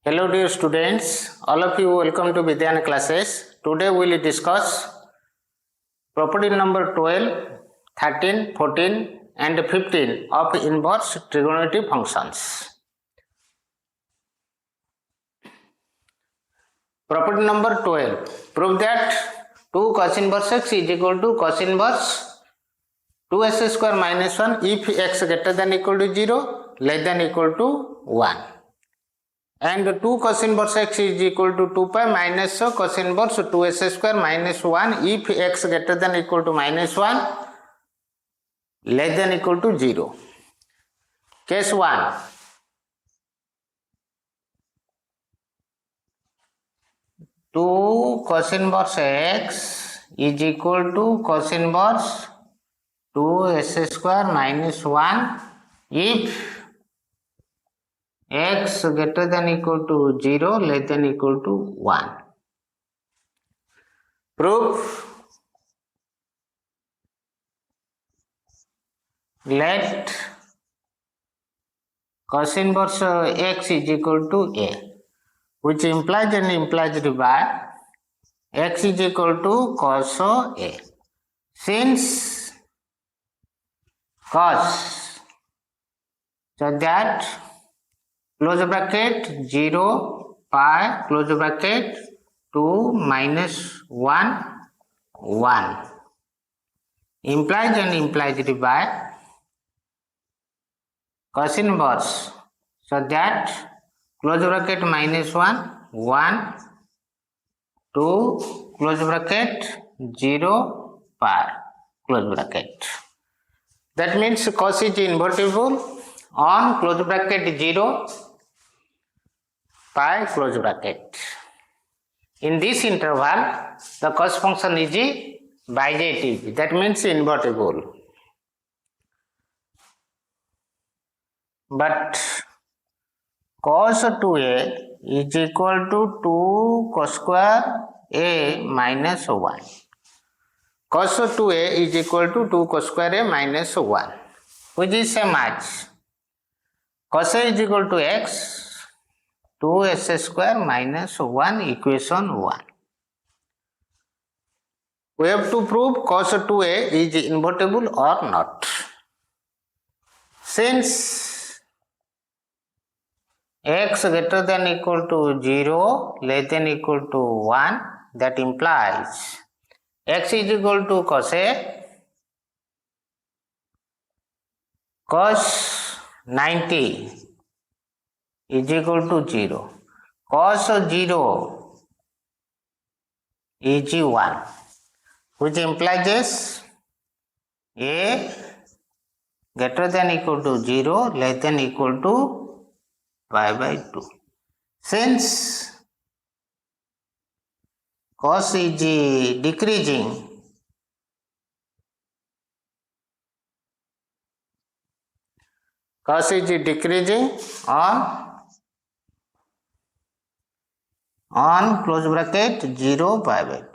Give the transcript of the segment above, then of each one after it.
Hello dear students, all of you welcome to Vidyan classes. Today we will discuss property number 12, 13, 14 and 15 of inverse trigonometric functions. Property number 12, prove that 2 cos inverse x is equal to cos inverse 2s square minus 1 if x greater than equal to 0, less than equal to 1. And 2 cos inverse x is equal to 2 pi minus cos inverse 2s square minus 1 if x greater than equal to minus 1, less than equal to 0. Case 1. Two cos inverse x is equal to cos inverse 2s square minus 1 if x greater than equal to 0, less than equal to 1. Proof. Let cos inverse x is equal to a, which implies by x is equal to cos a. Since cos, so that close bracket 0 pi close bracket 2 minus 1 1 implies by cos inverse, so that close bracket minus 1 1 2 close bracket 0 pi close bracket. That means cos is invertible on close bracket 0 pi close bracket. In this interval, the cos function is bijective, that means invertible. But cos 2a is equal to 2 cos square a minus 1. Cos 2a is equal to 2 cos square a minus 1, which is same as cos a is equal to x 2s square minus 1 equation 1. We have to prove cos 2a is invertible or not. Since x greater than equal to 0, less than equal to 1, that implies x is equal to cos a cos 90 is equal to 0. Cos 0 is 1, which implies a greater than equal to 0, less than equal to pi by 2. Since cos is decreasing, on close bracket 0 pi by 2.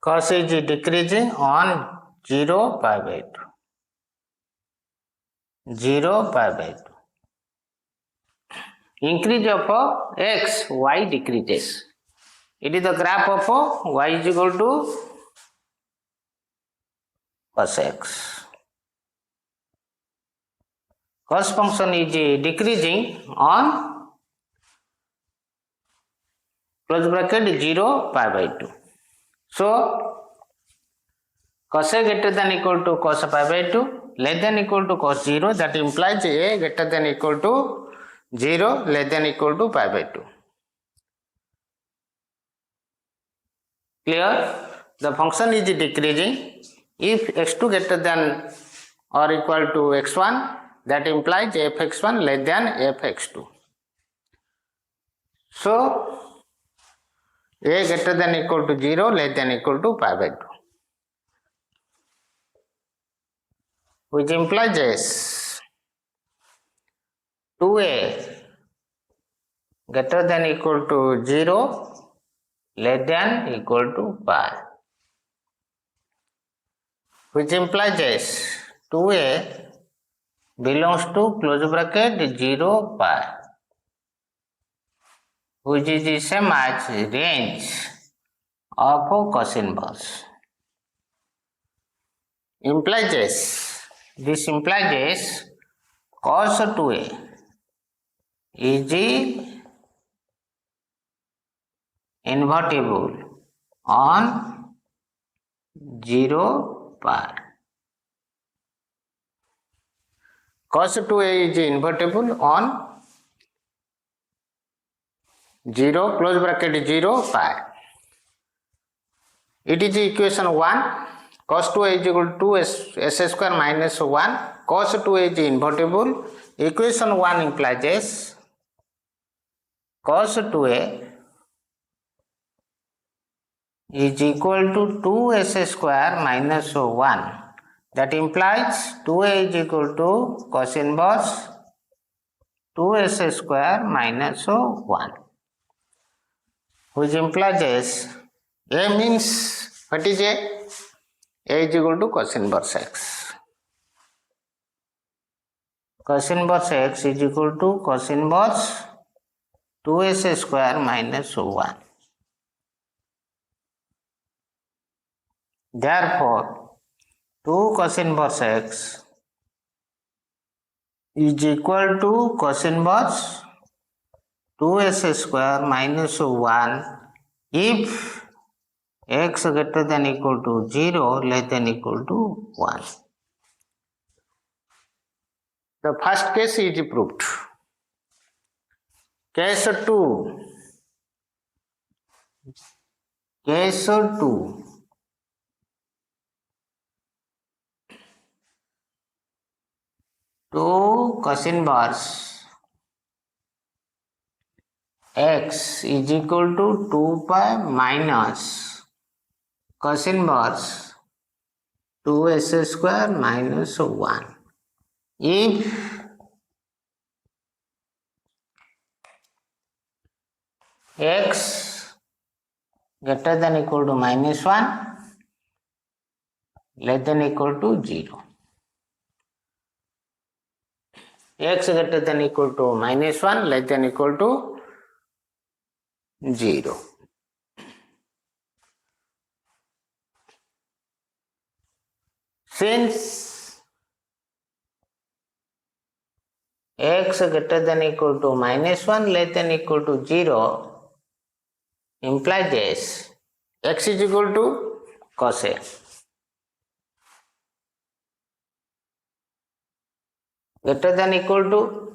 Cos is decreasing on 0 pi by 2. 0 pi by 2. Increase of x, y decreases. It is the graph of y is equal to cos x. Cos function is decreasing on close bracket 0 pi by 2. So cos a greater than equal to cos pi by 2, less than equal to cos 0, that implies a greater than equal to 0, less than equal to pi by 2. Clear? The function is decreasing. If x2 greater than or equal to x1, that implies fx1 less than fx2. So a greater than equal to 0, less than equal to pi by 2, which implies 2a greater than equal to 0, less than equal to pi, which implies 2a belongs to close bracket 0 pi, which is the same as range of cos inverse. This implies cos 2a is invertible on 0 pi. Cos 2a is invertible on 0 close bracket 0 pi. It is equation 1. Cos 2a is equal to s square minus 1. Cos 2a is invertible. Equation 1 implies cos 2a is equal to 2s square minus 1. That implies 2a is equal to cos inverse 2s square minus 1, which implies a means what is a? A is equal to cos inverse x. Cos inverse x is equal to cos inverse 2s square minus 1. Therefore, 2 cos inverse x is equal to cos inverse 2s square minus 1 if x greater than equal to 0 less than equal to 1. The first case is proved. Case 2. Case 2. 2 cos inverse x is equal to 2 pi minus cos inverse 2s square minus 1. If x greater than equal to minus 1 less than equal to 0. X greater than equal to minus 1 less than equal to 0. Since x greater than equal to minus 1 less than equal to 0 implies x is equal to cos a. Greater than equal to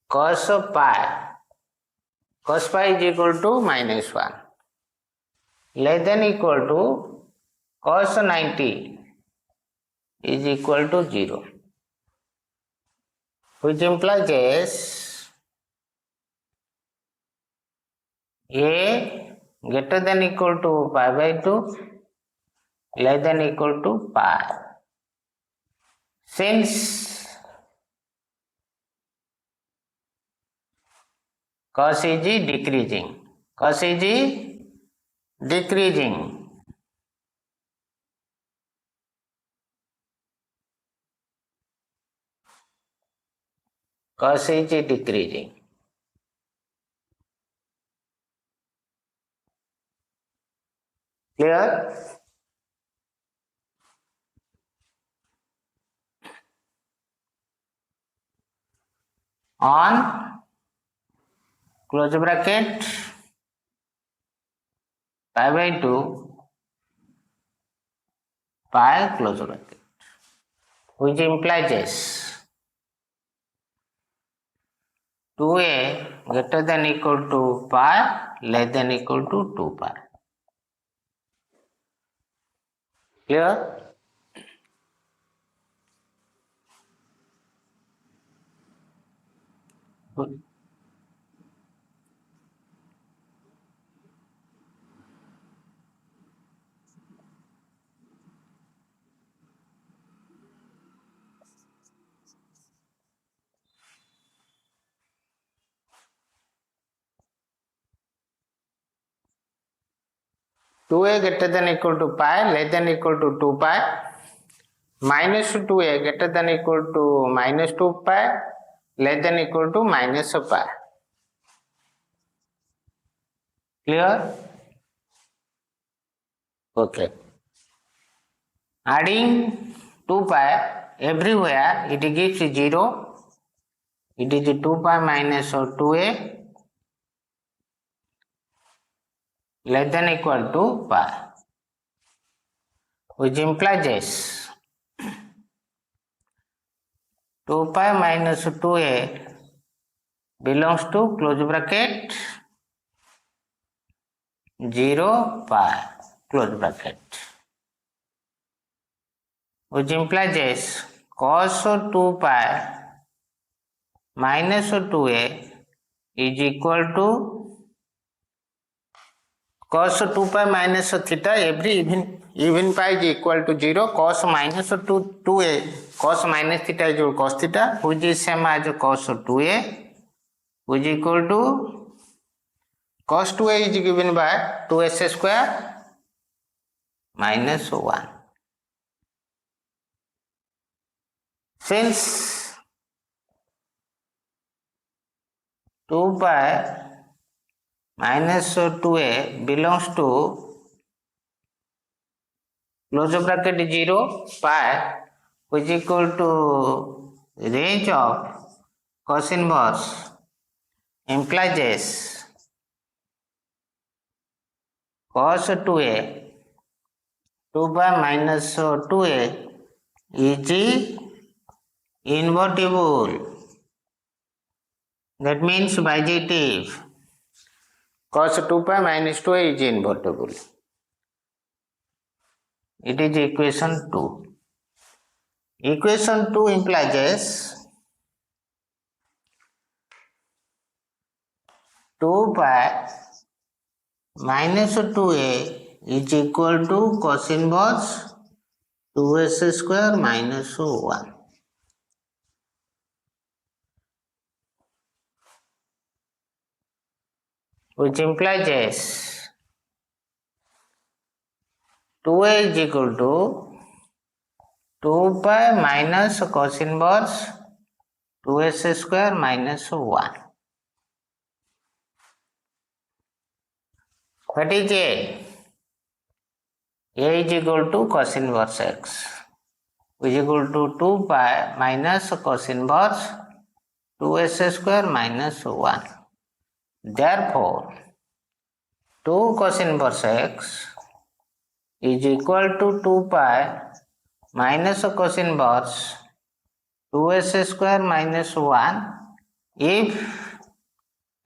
cos pi. Cos pi is equal to minus 1. Less than equal to cos 90 is equal to 0. Which implies a greater than equal to pi by 2 less than equal to pi. Since cos is decreasing, cos is decreasing, cos is decreasing. Clear? On close bracket pi by 2 pi close bracket, which implies 2a greater than equal to pi less than equal to 2 pi. Clear? Good. Two a greater than equal to pi less than equal to 2 pi minus 2a greater than equal to minus 2 pi less than equal to minus pi. Clear? Okay. Adding 2 pi everywhere it gives 0. It is 2 pi minus 2a less than equal to pi, which implies this 2 pi minus 2a belongs to close bracket 0 pi close bracket, which implies this cos 2 pi minus 2a is equal to cos 2 pi minus theta every even pi is equal to 0. Cos minus 2a cos minus theta is equal to cos theta, which is same as cos 2a, which is equal to cos 2a is given by 2s square minus 1. Since 2 pi minus 2a belongs to close bracket 0 pi, which is equal to range of cos inverse, implies this cos 2a 2 pi minus 2a is invertible. That means bijective. Cos 2 pi minus 2a is invertible. It is equation 2. Equation 2 implies 2 pi minus 2a is equal to cos inverse 2s square minus 1. Which implies 2a is equal to 2 pi minus cos inverse 2s square minus 1. What is a? A is equal to cos inverse x, which is equal to 2 pi minus cos inverse 2s square minus 1. Therefore, 2 cos inverse x is equal to 2 pi minus cos inverse 2s square minus 1 if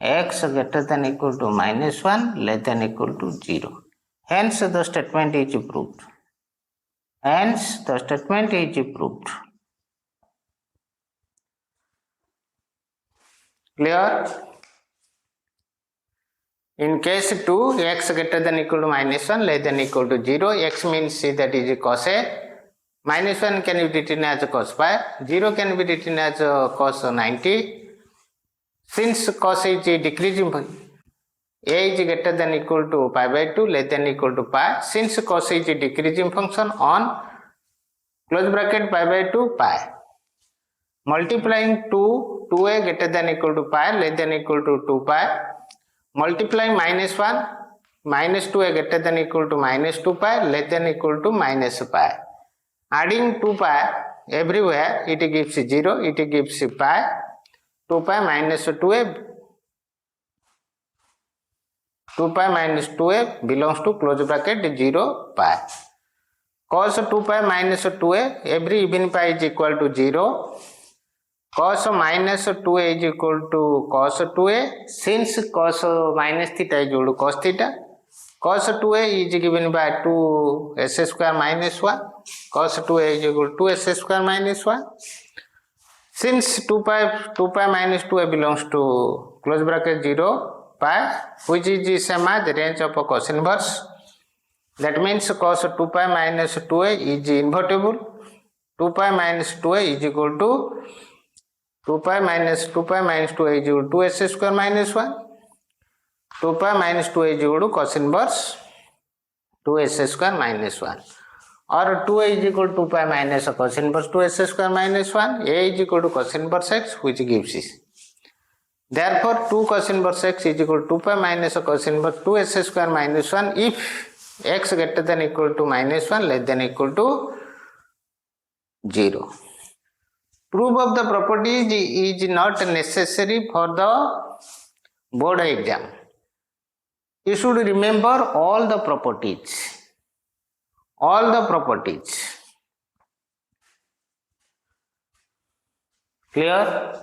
x greater than equal to minus 1 less than equal to 0. Hence the statement is proved. Hence the statement is proved. Clear? In case 2, x greater than equal to minus 1 less than equal to 0, x means that is cos a, minus 1 can be written as cos pi, 0 can be written as cos 90. Since cos is decreasing, a is greater than equal to pi by 2 less than equal to pi, since cos is a decreasing function on close bracket pi by 2 pi, multiplying 2a greater than equal to pi less than equal to 2 pi, multiplying minus 1 minus 2a greater than equal to minus 2 pi less than equal to minus pi, adding 2 pi everywhere it gives 0, it gives pi, 2 pi minus 2a, 2 pi minus 2a belongs to close bracket 0 pi. Cos 2 pi minus 2a every even pi is equal to 0. Cos minus 2a is equal to cos 2a, since cos minus theta is equal to cos theta, cos 2a is given by 2s square minus 1, cos 2a is equal to 2s square minus 1. Since 2 pi minus 2a belongs to close bracket 0 pi, which is the same as the range of cos inverse, that means cos 2 pi minus 2a is invertible. 2 pi minus 2a is equal to 2 pi minus 2a is equal to 2s square minus 1. 2 pi minus 2a is equal to cos inverse 2s square minus 1, or 2a is equal to 2 pi minus cos inverse 2s square minus 1, a is equal to cos inverse x, which gives this. Therefore 2 cos inverse x is equal to 2 pi minus cos inverse 2s square minus 1 if x greater than equal to minus 1 less than equal to 0. Proof of the properties is not necessary for the board exam. You should remember all the properties. All the properties. Clear?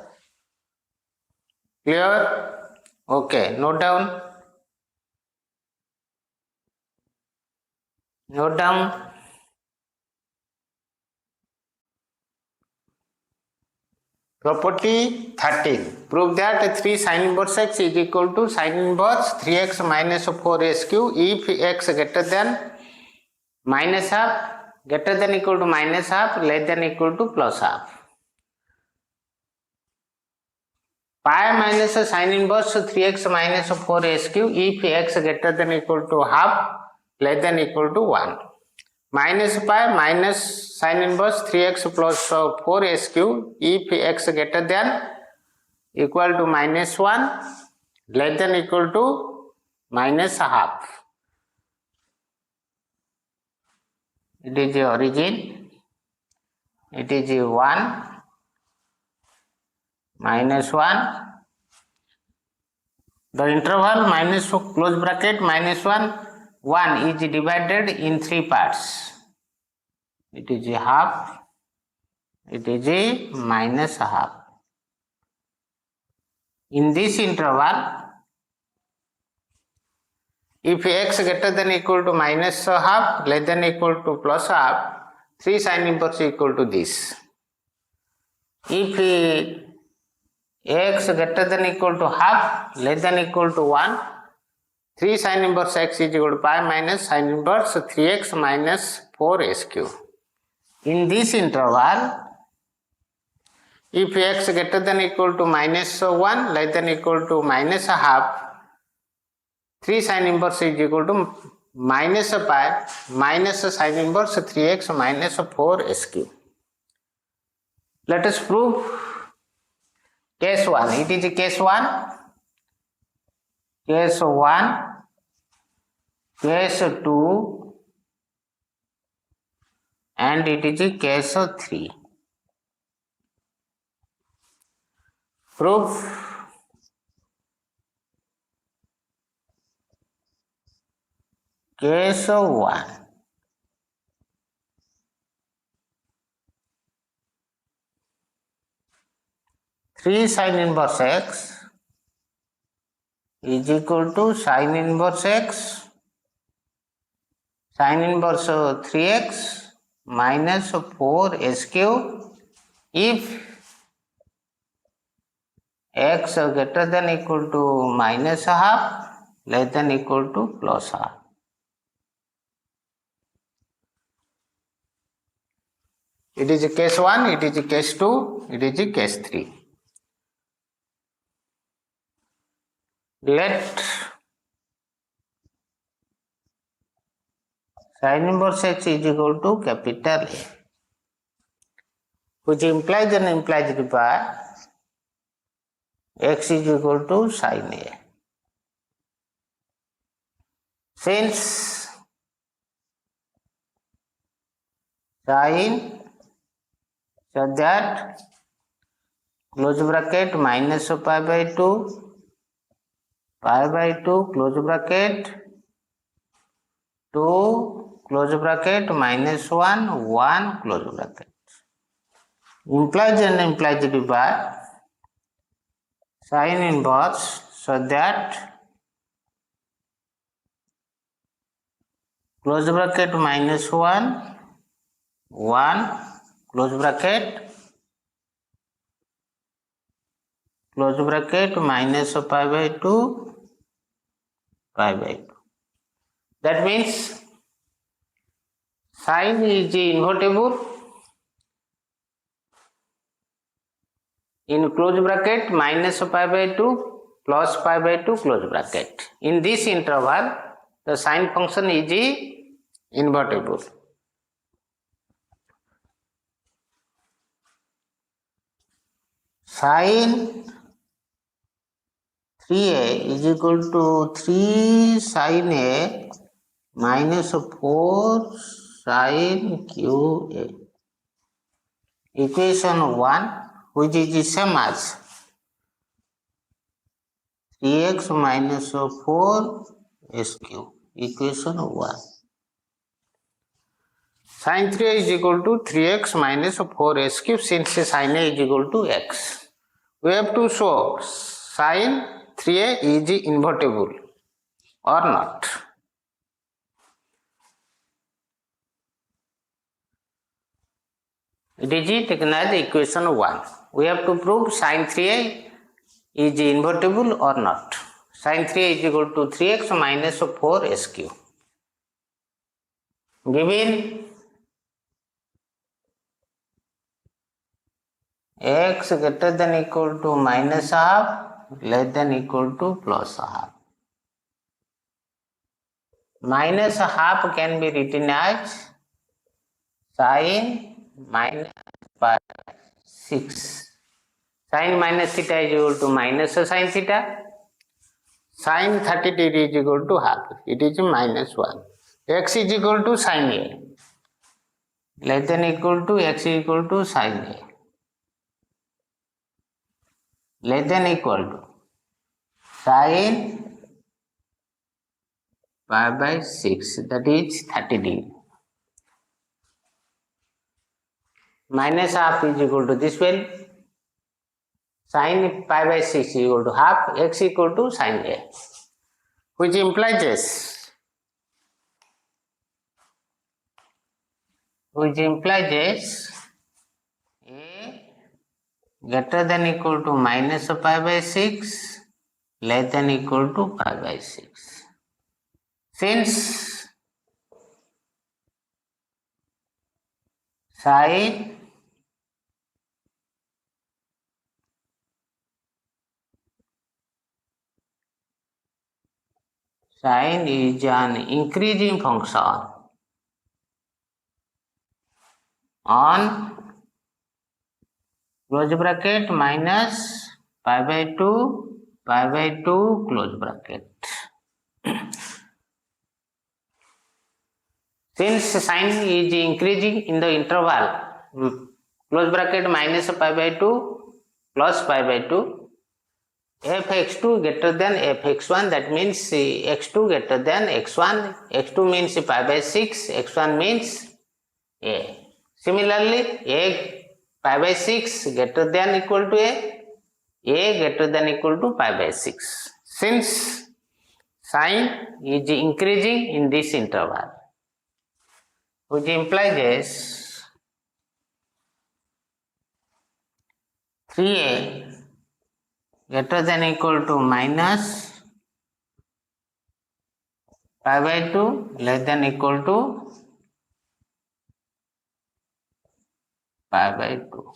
Clear? Okay, note down. Note down. Property 13. Prove that 3 sin inverse x is equal to sin inverse 3x minus 4s cube if x greater than minus half, greater than equal to minus half, less than equal to plus half. Pi minus sin inverse 3x minus 4s cube if x greater than equal to half, less than equal to 1. Minus pi minus sin inverse 3x plus 4s cube if x greater than equal to minus 1, less than equal to minus half. It is the origin. It is 1 minus 1. The interval minus close bracket minus 1 is divided in 3 parts. It is a half. It is a minus half. In this interval, if x greater than equal to minus half, less than equal to plus half, 3 sin inverse equal to this. If x greater than equal to half, less than equal to 1, 3 sin inverse x is equal to pi minus sin inverse 3x minus 4s cube. In this interval, if x greater than equal to minus 1, less than equal to minus half, 3 sin inverse is equal to minus pi minus sin inverse 3x minus 4s cube. Let us prove case 1. It is case 1, case 1, case 2, and it is case 3. Proof. Case 1. Three sin inverse x is equal to sin inverse x sin inverse 3x minus 4s cube if x greater than equal to minus half, less than equal to plus half. It is a case 1, it is a case 2, it is a case 3. Let sin inverse x is equal to capital A, which implies by x is equal to sin A. Since sin, so that close bracket minus pi by 2, pi by 2 close bracket 2 close bracket minus 1 1 close bracket implies by sin inverse, so that close bracket minus 1 1 close bracket minus pi by 2 pi by 2. That means sin is invertible in close bracket minus pi by 2 plus pi by 2 close bracket. In this interval, the sin function is invertible. sin 3a is equal to 3 sin a minus 4 sin qa. Equation 1, which is the same as 3x minus 4 s cube. Equation 1. Sin 3a is equal to 3x minus 4s cube, since sin a is equal to x. We have to show sin 3a is invertible or not. It is taken as equation 1. We have to prove sin 3a is invertible or not. Sin 3a is equal to 3x minus 4s cube. Given x greater than equal to minus half, less than equal to plus half. Minus half can be written as sin minus pi 6. Sin minus theta is equal to minus sin theta. Sin 30 degree is equal to half. It is minus 1. X is equal to sin a. Less than equal to x is equal to sin a. Less than equal to sin pi by 6, that is 30 degree. Minus half is equal to this value. Sin pi by 6 is equal to half, x equal to sin a, which implies this. Which implies this a greater than equal to minus pi by 6, less than equal to pi by 6. Since sin is an increasing function on close bracket minus pi by 2 close bracket. Since sin is increasing in the interval close bracket minus pi by 2 plus pi by 2, fx2 greater than fx1, that means x2 greater than x1, x2 means pi by 6, x1 means a. Similarly, a pi by 6 greater than equal to a greater than equal to pi by 6. Since sin is increasing in this interval, which implies this 3a greater than equal to minus pi by 2, less than equal to pi by 2.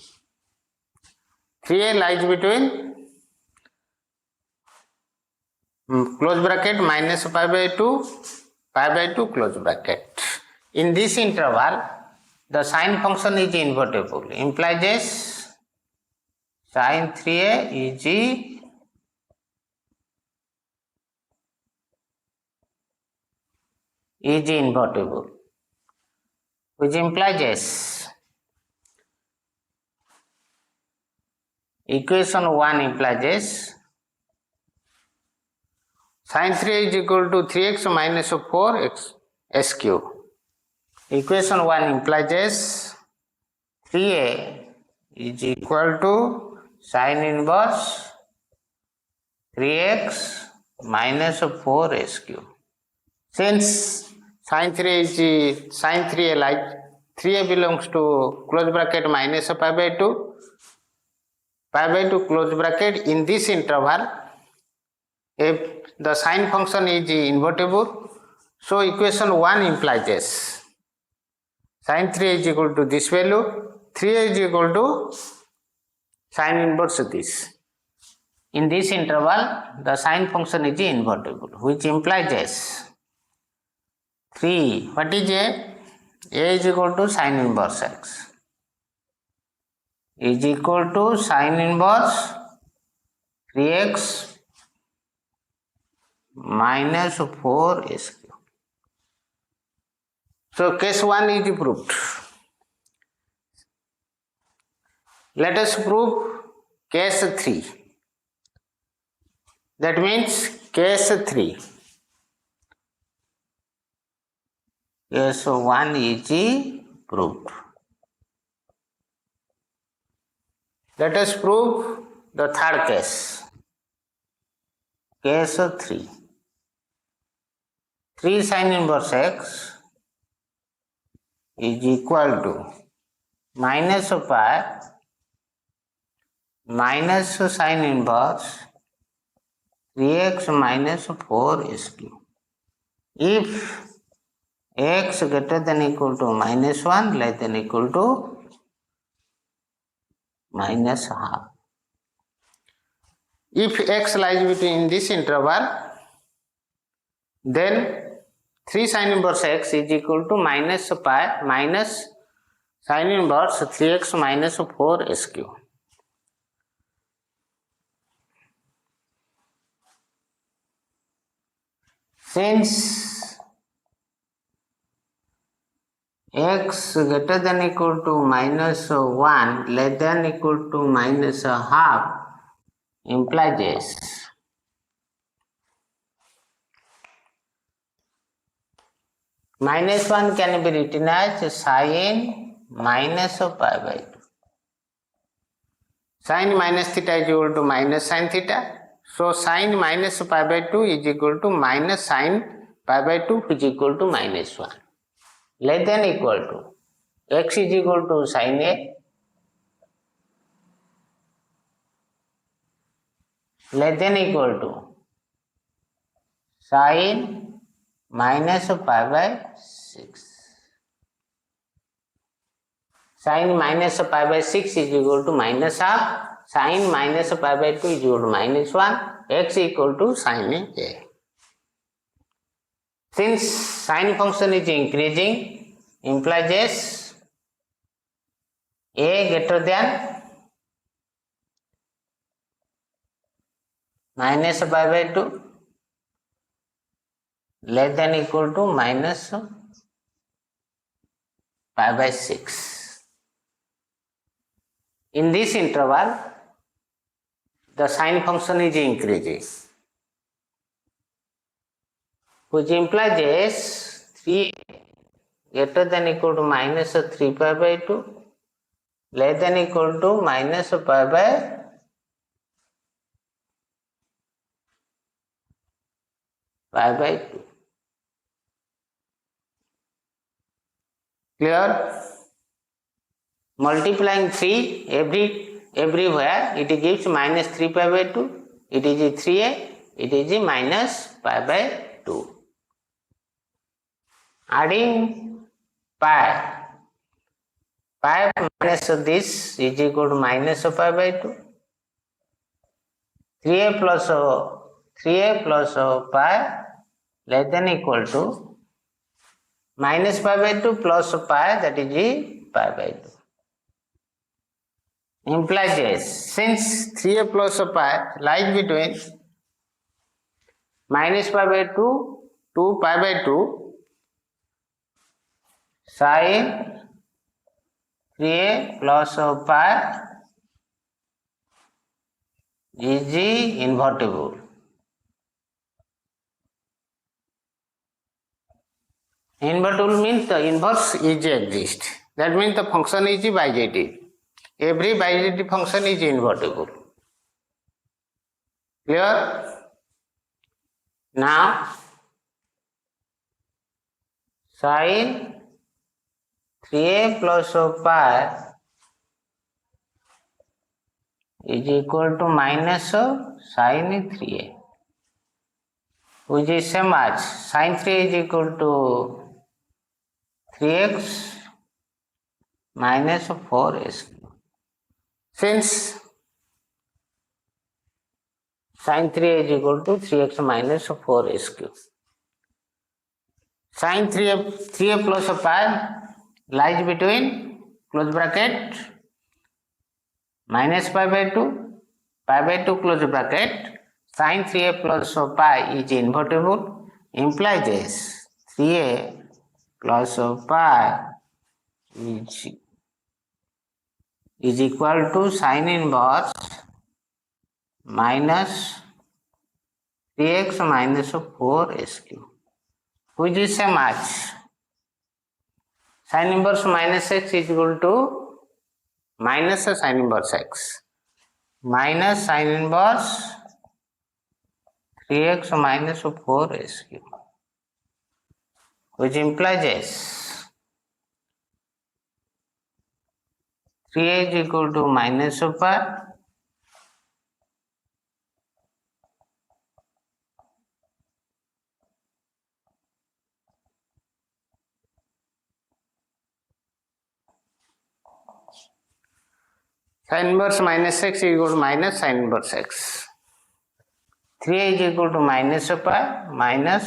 3a lies between close bracket minus pi by 2 close bracket. In this interval, the sin function is invertible. Implies this sin 3a is invertible, which implies this. Equation 1 implies this. Sin 3a is equal to 3x minus 4x s cube. Equation 1 implies this. 3a is equal to sin inverse 3x minus 4s cube. Since sin 3a like 3a belongs to close bracket minus pi by 2 close bracket, in this interval if the sin function is invertible, so equation 1 implies this. Sin 3a is equal to this value, 3a is equal to sin inverse this. In this interval, the sin function is invertible, which implies this. 3, what is a? A is equal to sin inverse x. is equal to sine inverse 3x minus 4 SQ. So case 1 is proved. Let us prove case 3. That means case 3. Case 1 is proved. Let us prove the third case. Case 3. 3 sine inverse x is equal to minus pi minus sine inverse 3x minus 4 SQ. If x greater than equal to minus 1 less than equal to minus half. If x lies between this interval, then 3 sine inverse x is equal to minus pi minus sine inverse 3x minus 4 SQ. Since x greater than equal to minus 1 less than equal to minus half implies minus 1 can be written as sine minus pi by 2. Sine minus theta is equal to minus sine theta. So sine minus pi by 2 is equal to minus sine pi by 2 which is equal to minus 1. Less than equal to x is equal to sine A less than equal to sine minus pi by 6. Sine minus pi by 6 is equal to minus half. Sine minus pi by 2 is equal to minus 1. X equal to sine A. Since sine function is increasing, implies A greater than minus pi by 2 less than equal to minus pi by 6. In this interval, the sine function is increasing, which implies 3 greater than equal to minus 3 pi by 2 less than equal to minus pi by 2. Clear? Multiplying 3 everywhere, it gives minus 3 pi by 2. It is 3a, it is minus pi by 2. Adding pi minus this is equal to minus pi by 2. 3a plus pi less than equal to minus pi by 2 plus pi, that is pi by 2. Implies since 3a plus pi lies between minus pi by 2 to pi by 2, sine 3a plus pi is invertible. Invertible means the inverse is exist. That means the function is bijective. Every bijective function is invertible. Clear? Now, sine 3a plus pi is equal to minus sine 3a, which is same as sine 3 is equal to 3x minus 4s. Since sine 3 is equal to 3x minus 4s. Sine 3a plus pi lies between close bracket minus pi by 2 close bracket, sin 3a plus pi is invertible, implies this 3a plus pi is equal to sin inverse minus 3x minus 4 sq, which is same as sin inverse minus x is equal to minus sin inverse x minus sin inverse 3x minus 4 sq, which implies this 3a is equal to minus pi sin inverse minus x is equal to minus sin inverse x. 3a is equal to minus pi minus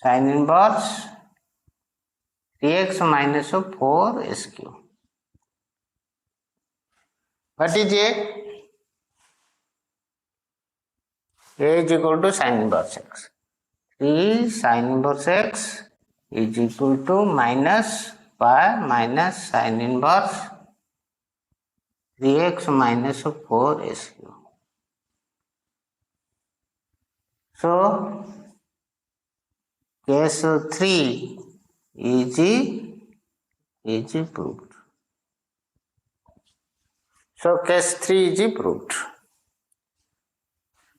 sin inverse 3x minus 4 sq. What is a? A is equal to sin inverse x. 3 sin inverse x is equal to minus pi minus sin inverse 3x minus 4 sq. So, case 3 is proved. So, case 3 is proved.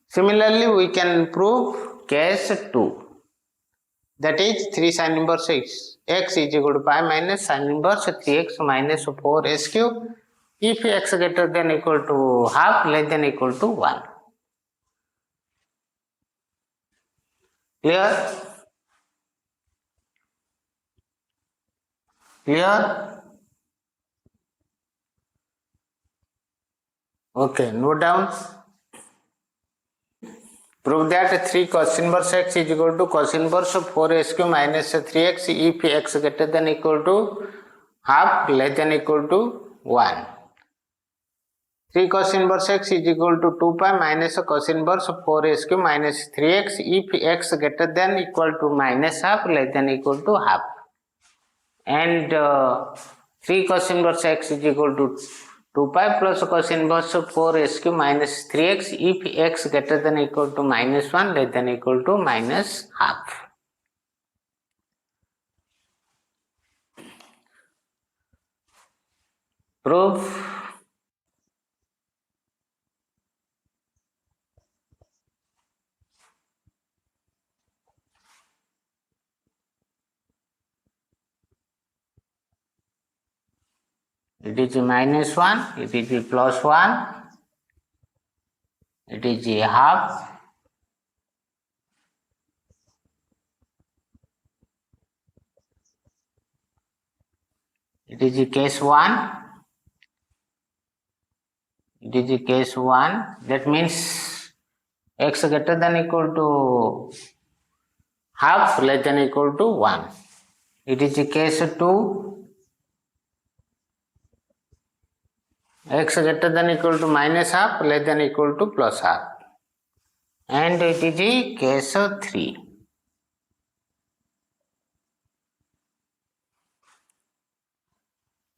Similarly, we can prove case 2. That is 3 sin inverse x is equal to pi minus sin inverse 3x minus 4 sq. If x greater than equal to half, less than equal to 1. Clear? Clear? Okay, note down. Prove that 3 cos inverse x is equal to cos inverse 4 sq minus 3x if x greater than equal to half, less than equal to 1. 3 cos inverse x is equal to 2 pi minus cos inverse 4 sq minus 3x if x greater than equal to minus half, less than equal to half. And 3 cos inverse x is equal to 2 pi plus cos inverse 4 sq minus 3x if x greater than equal to minus 1, less than equal to minus half. Proof. It is minus 1, it is plus 1, it is half, it is case 1, it is case 1, that means x greater than equal to half, less than equal to 1. It is case 2, x greater than equal to minus half, less than equal to plus half. And it is case 3.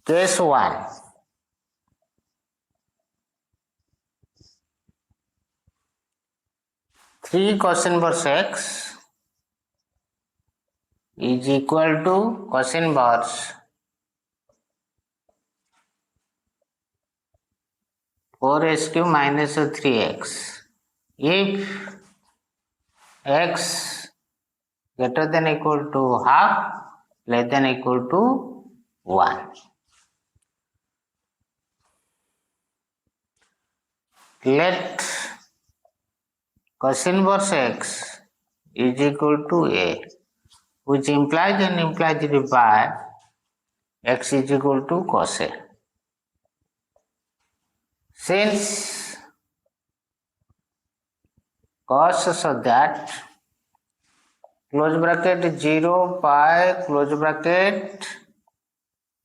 Case 1. Three cos inverse x is equal to cos inverse 4 sq minus 3x if x greater than equal to half, less than equal to 1. Let cos inverse x is equal to a, which implies and implies by x is equal to cos a. Since cos, so that close bracket 0 pi close bracket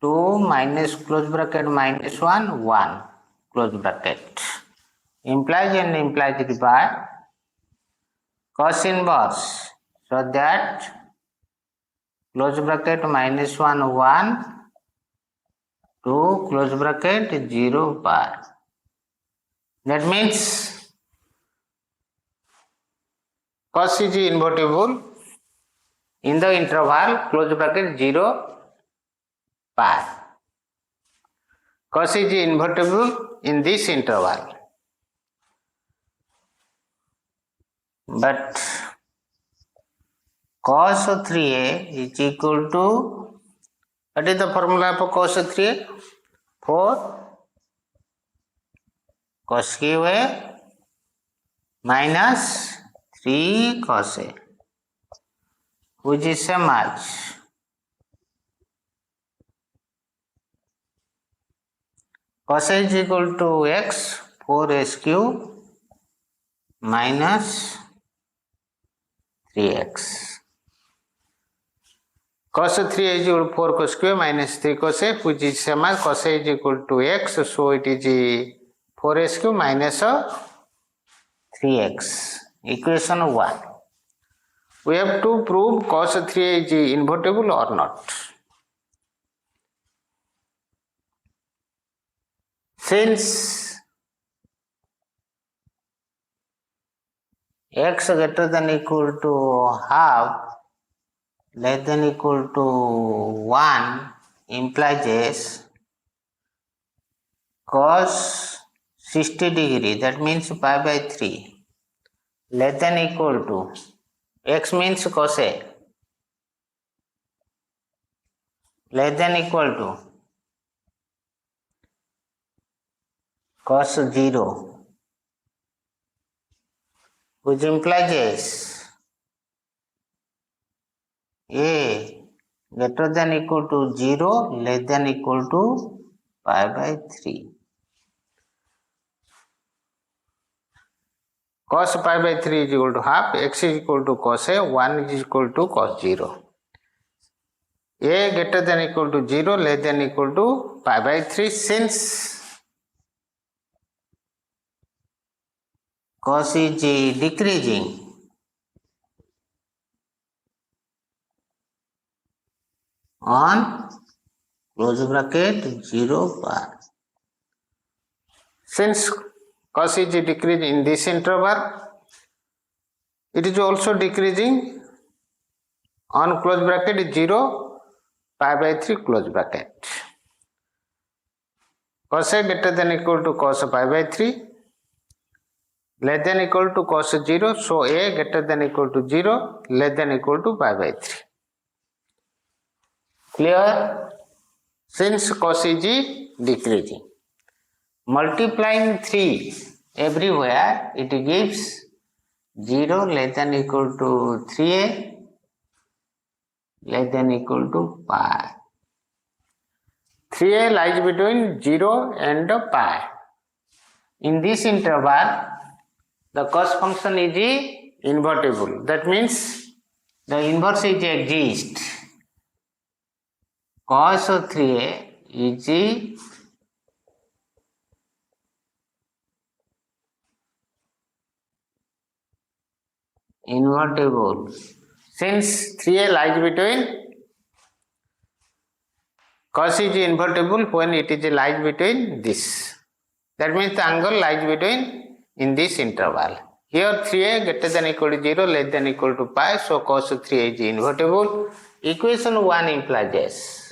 2 minus close bracket minus 1 1 close bracket. Implies and implies by cos inverse. So that close bracket minus 1 1 to close bracket 0 bar. That means cos is invertible in the interval close bracket 0 pi. Cos is invertible in this interval. But cos 3a is equal to, what is the formula for cos 3a? 4 cos cube a minus 3 cos a, which is same as cos a is equal to x 4s cube minus 3x. Cos 3 is equal to 4 cos cube minus 3 cos a, which is same as cos a is equal to x, so it is 4s cube minus 3x. Equation 1. We have to prove cos 3 is invertible or not. Since x greater than equal to half less than equal to 1 implies cos 60 degree, that means pi by 3 less than equal to x means cos a less than equal to cos 0, which implies a greater than equal to 0 less than equal to pi by 3. Cos pi by 3 is equal to half, x is equal to cos a, 1 is equal to cos 0. A greater than equal to 0 less than equal to pi by 3, since cos is decreasing on close bracket 0 bar. Since cos is decreasing in this interval, it is also decreasing on close bracket 0 pi by 3 close bracket. Cos a greater than equal to cos pi by 3 less than equal to cos 0, so a greater than equal to 0 less than equal to pi by 3. Clear? Since cos is decreasing, multiplying 3 everywhere, it gives 0 less than equal to 3a less than equal to pi. 3a lies between 0 and pi. In this interval, the cos function is invertible. That means the inverse is exist. Cos of 3a is invertible. Since 3a lies between, cos is invertible when it is lies between this. That means the angle lies between in this interval. Here 3a greater than equal to 0 less than equal to pi, so cos 3a is invertible. Equation 1 implies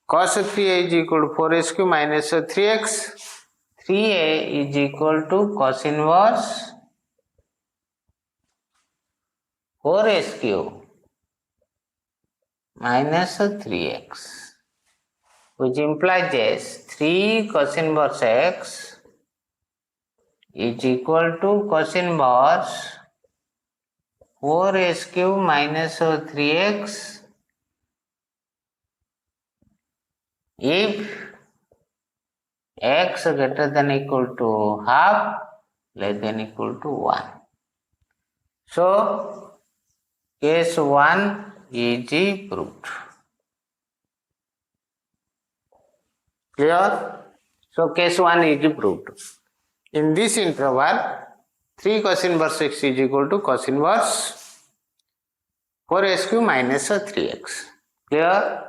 cos 3a is equal to 4s cube minus 3x. 3a is equal to cos inverse 4s cube minus 3x, which implies 3 cos inverse x is equal to cos inverse 4s cube minus 3x if x greater than equal to half less than equal to 1. So case 1 is proved. Clear? So case 1 is proved. In this interval, 3 cos inverse x is equal to cos inverse 4s cube minus 3x. Clear?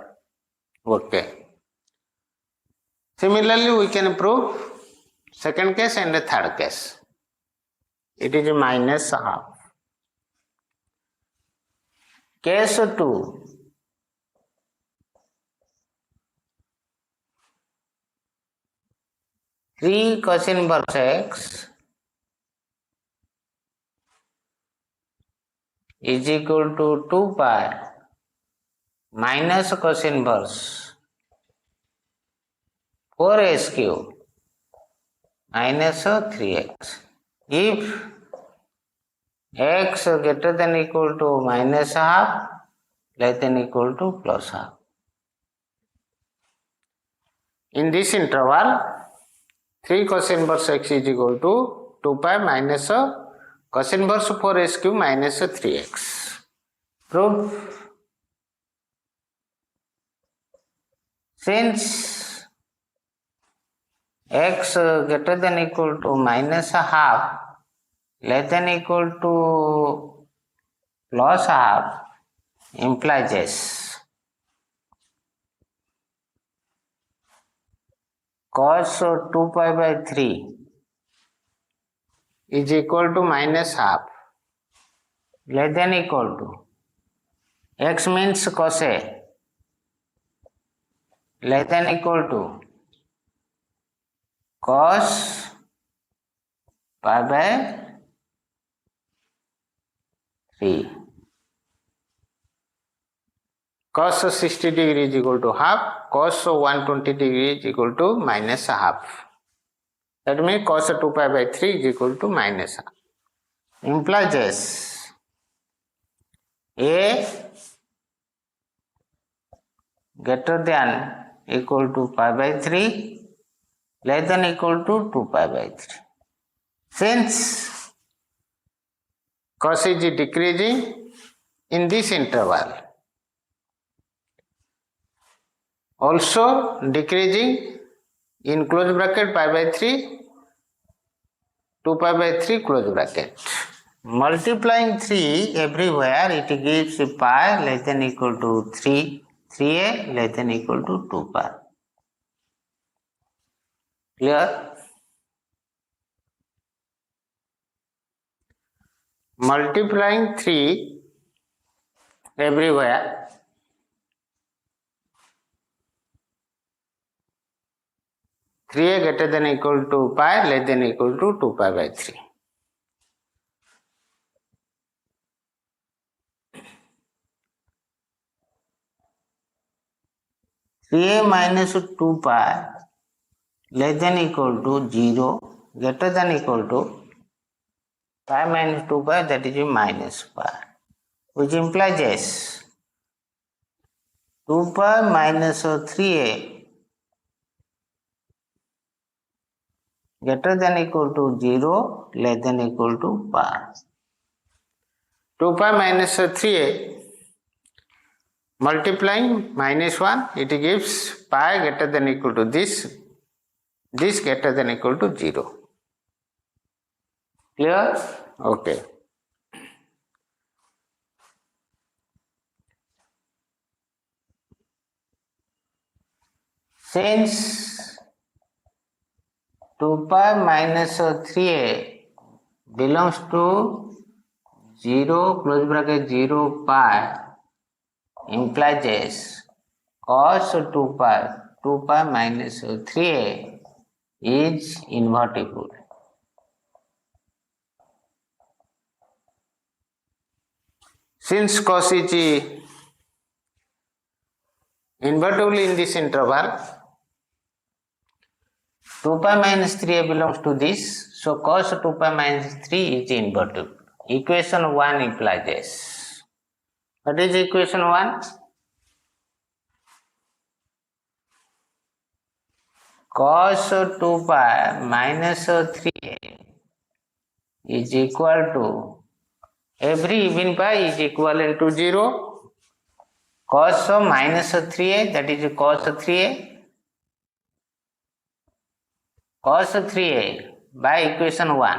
Okay. Similarly, we can prove second case and the third case. It is minus half. Case 2. Three cos inverse x is equal to 2 pi minus cos inverse 4s cube minus 3x. If x greater than equal to minus half, less than equal to plus half. In this interval, 3 cos inverse x is equal to 2 pi minus cos inverse 4s cube minus 3x. Proof. Since x greater than equal to minus half, less than equal to plus half, implies yes. Cos 2 pi by 3 is equal to minus half, less than equal to x means cos a, less than equal to cos pi by 3. Cos 60 degree is equal to half, cos 120 degree is equal to minus half. That means cos 2 pi by 3 is equal to minus half. Implies yes. A greater than equal to pi by 3, less than equal to 2 pi by 3. Since cos is decreasing in this interval, also decreasing in close bracket pi by 3, 2 pi by 3 close bracket. Multiplying 3 everywhere, it gives pi less than equal to 3, 3a less than equal to 2 pi. Clear? Multiplying 3 everywhere, three a greater than equal to pi less than equal to 2 pi by 3. Three a minus 2 pi less than equal to 0 greater than equal to pi minus 2 pi, that is minus pi, which implies yes. 2 pi minus 3a greater than equal to 0 less than equal to pi. 2 pi minus 3a multiplying minus 1, it gives pi greater than equal to this greater than equal to 0. Clear? Okay. Since 2 pi minus 3a belongs to 0 close bracket 0 pi, implies yes. Cos 2 pi minus 3a is invertible. Since cos is invertible in this interval, 2 pi minus 3a belongs to this, so cos 2 pi minus 3 is invertible. Equation 1 implies this. What is equation 1? Cos 2 pi minus 3a is equal to, every even pi is equivalent to 0. Cos minus 3a, that is cos 3a, cos 3a by equation 1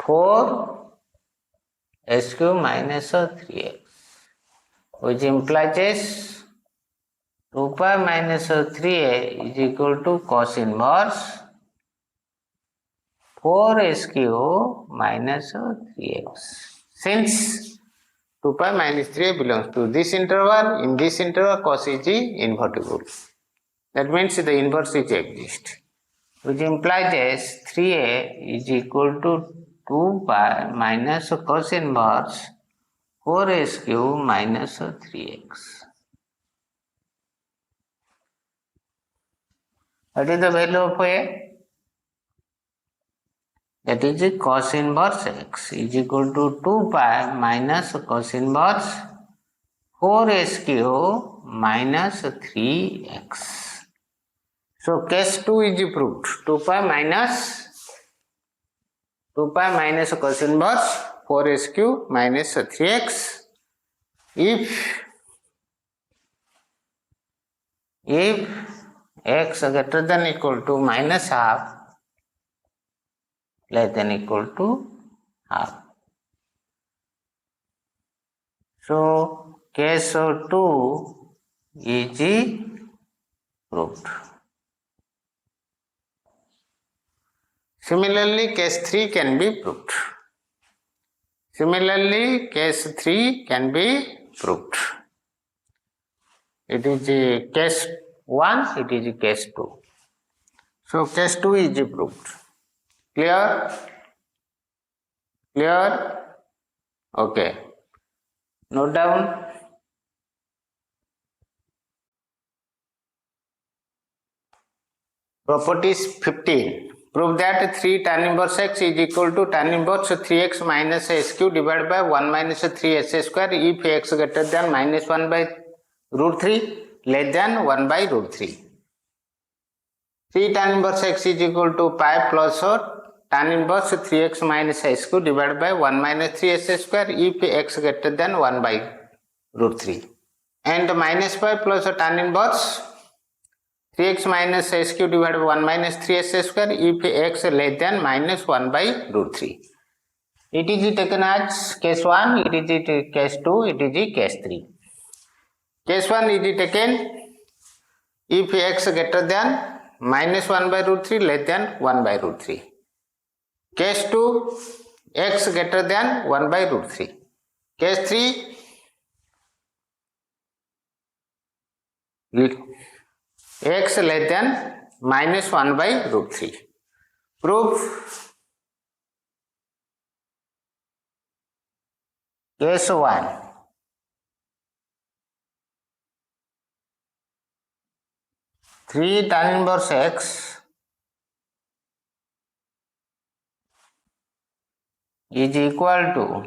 4 s cube minus 3x, which implies 2 pi minus 3a is equal to cos inverse 4 s cube minus 3x. Since 2 pi minus 3a belongs to this interval, in this interval cos is invertible. That means the inverse is exist, which implies 3a is equal to 2 pi minus cos inverse 4s cube minus 3x. What is the value of a? That is cos inverse x is equal to 2 pi minus cos inverse 4s cube minus 3x. So case 2 is proved. 2 pi minus cos inverse 4s cube minus 3x. If x greater than equal to minus half, less than equal to half. So case 2 is proved. Similarly, case 3 can be proved. It is case 1, it is case 2. So case 2 is proved. Clear? Okay. Note down. Properties 15. Prove that 3 tan inverse x is equal to tan inverse 3x minus s cube divided by 1 minus 3s square if x greater than minus 1 by root 3 less than 1 by root 3. 3 tan inverse x is equal to pi plus tan inverse 3x minus s cube divided by 1 minus 3s square if x greater than 1 by root 3. And minus pi plus tan inverse 3x minus s cube divided by 1 minus 3s square if x less than minus 1 by root 3. It is taken as case 1, it is case 2, it is case 3. Case 1 is taken if x greater than minus 1 by root 3 less than 1 by root 3. Case 2, x greater than 1 by root 3. Case 3, x less than minus 1 by root 3. Proof. Case 1. Three tan inverse x is equal to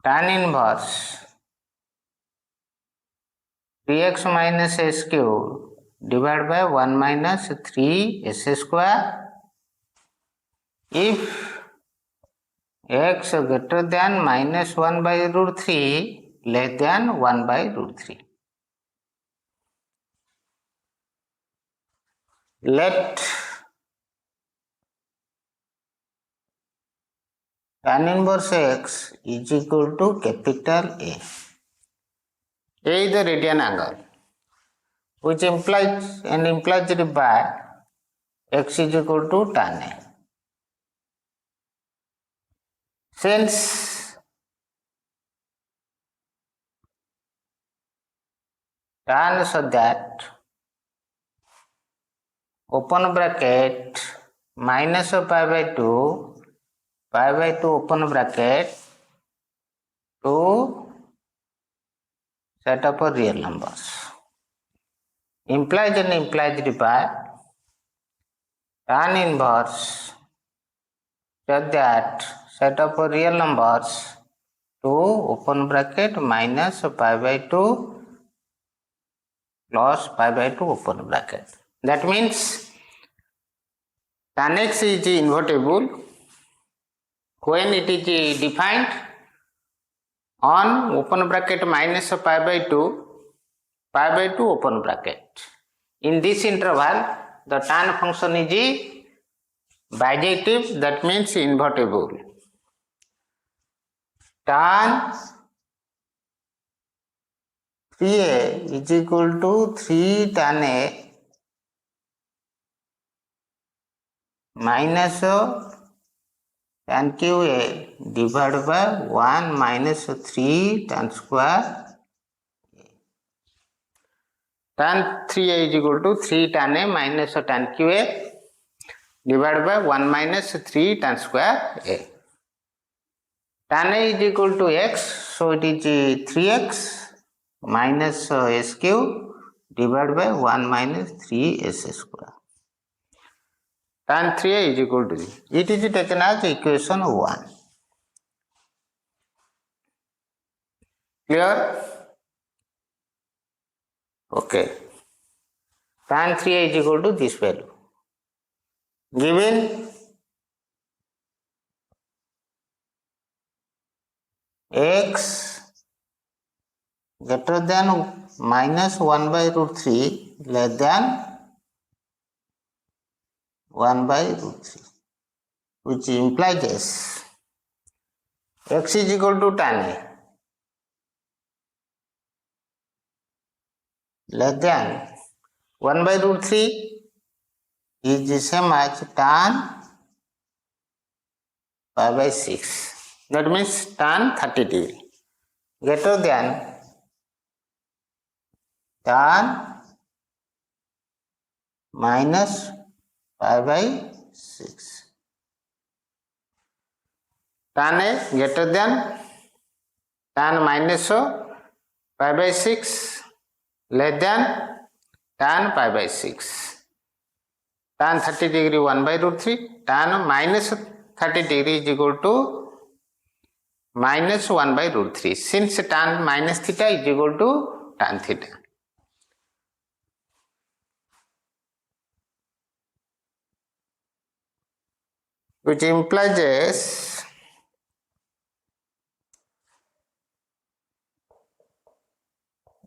tan inverse 3x minus s cube divided by 1 minus 3s square if x greater than minus 1 by root 3 less than 1 by root 3. Let tan inverse x is equal to capital A. A is the radian angle, which implies by x is equal to tan A. Since tan so that open bracket minus pi by 2 open bracket to set up a real numbers. Implies by tan inverse such that set up a real numbers to open bracket minus pi by 2 plus pi by 2 open bracket. That means tan x is invertible when it is defined on open bracket minus pi by 2 open bracket. In this interval the tan function is bijective, that means invertible. Tan 3a is equal to 3 tan a minus tan qa divided by 1 minus 3 tan square. Tan 3a is equal to 3 tan a minus tan qa divided by 1 minus 3 tan square a. Tan a is equal to x, so it is 3x minus s cube divided by 1 minus 3s square. Tan 3a is equal to it is taken as equation 1. Clear? Okay. Tan 3a is equal to this value. Given x greater than minus 1 by root 3 less than 1 by root 3, which implies this. X is equal to tan a less than 1 by root 3 is the same as tan pi by 6. That means tan 30 degree greater than tan minus pi by 6. Tan a greater than tan minus pi by 6 less than tan pi by 6. Tan 30 degree 1 by root 3, tan minus 30 degree is equal to minus 1 by root 3, since tan minus theta is equal to tan theta. Which implies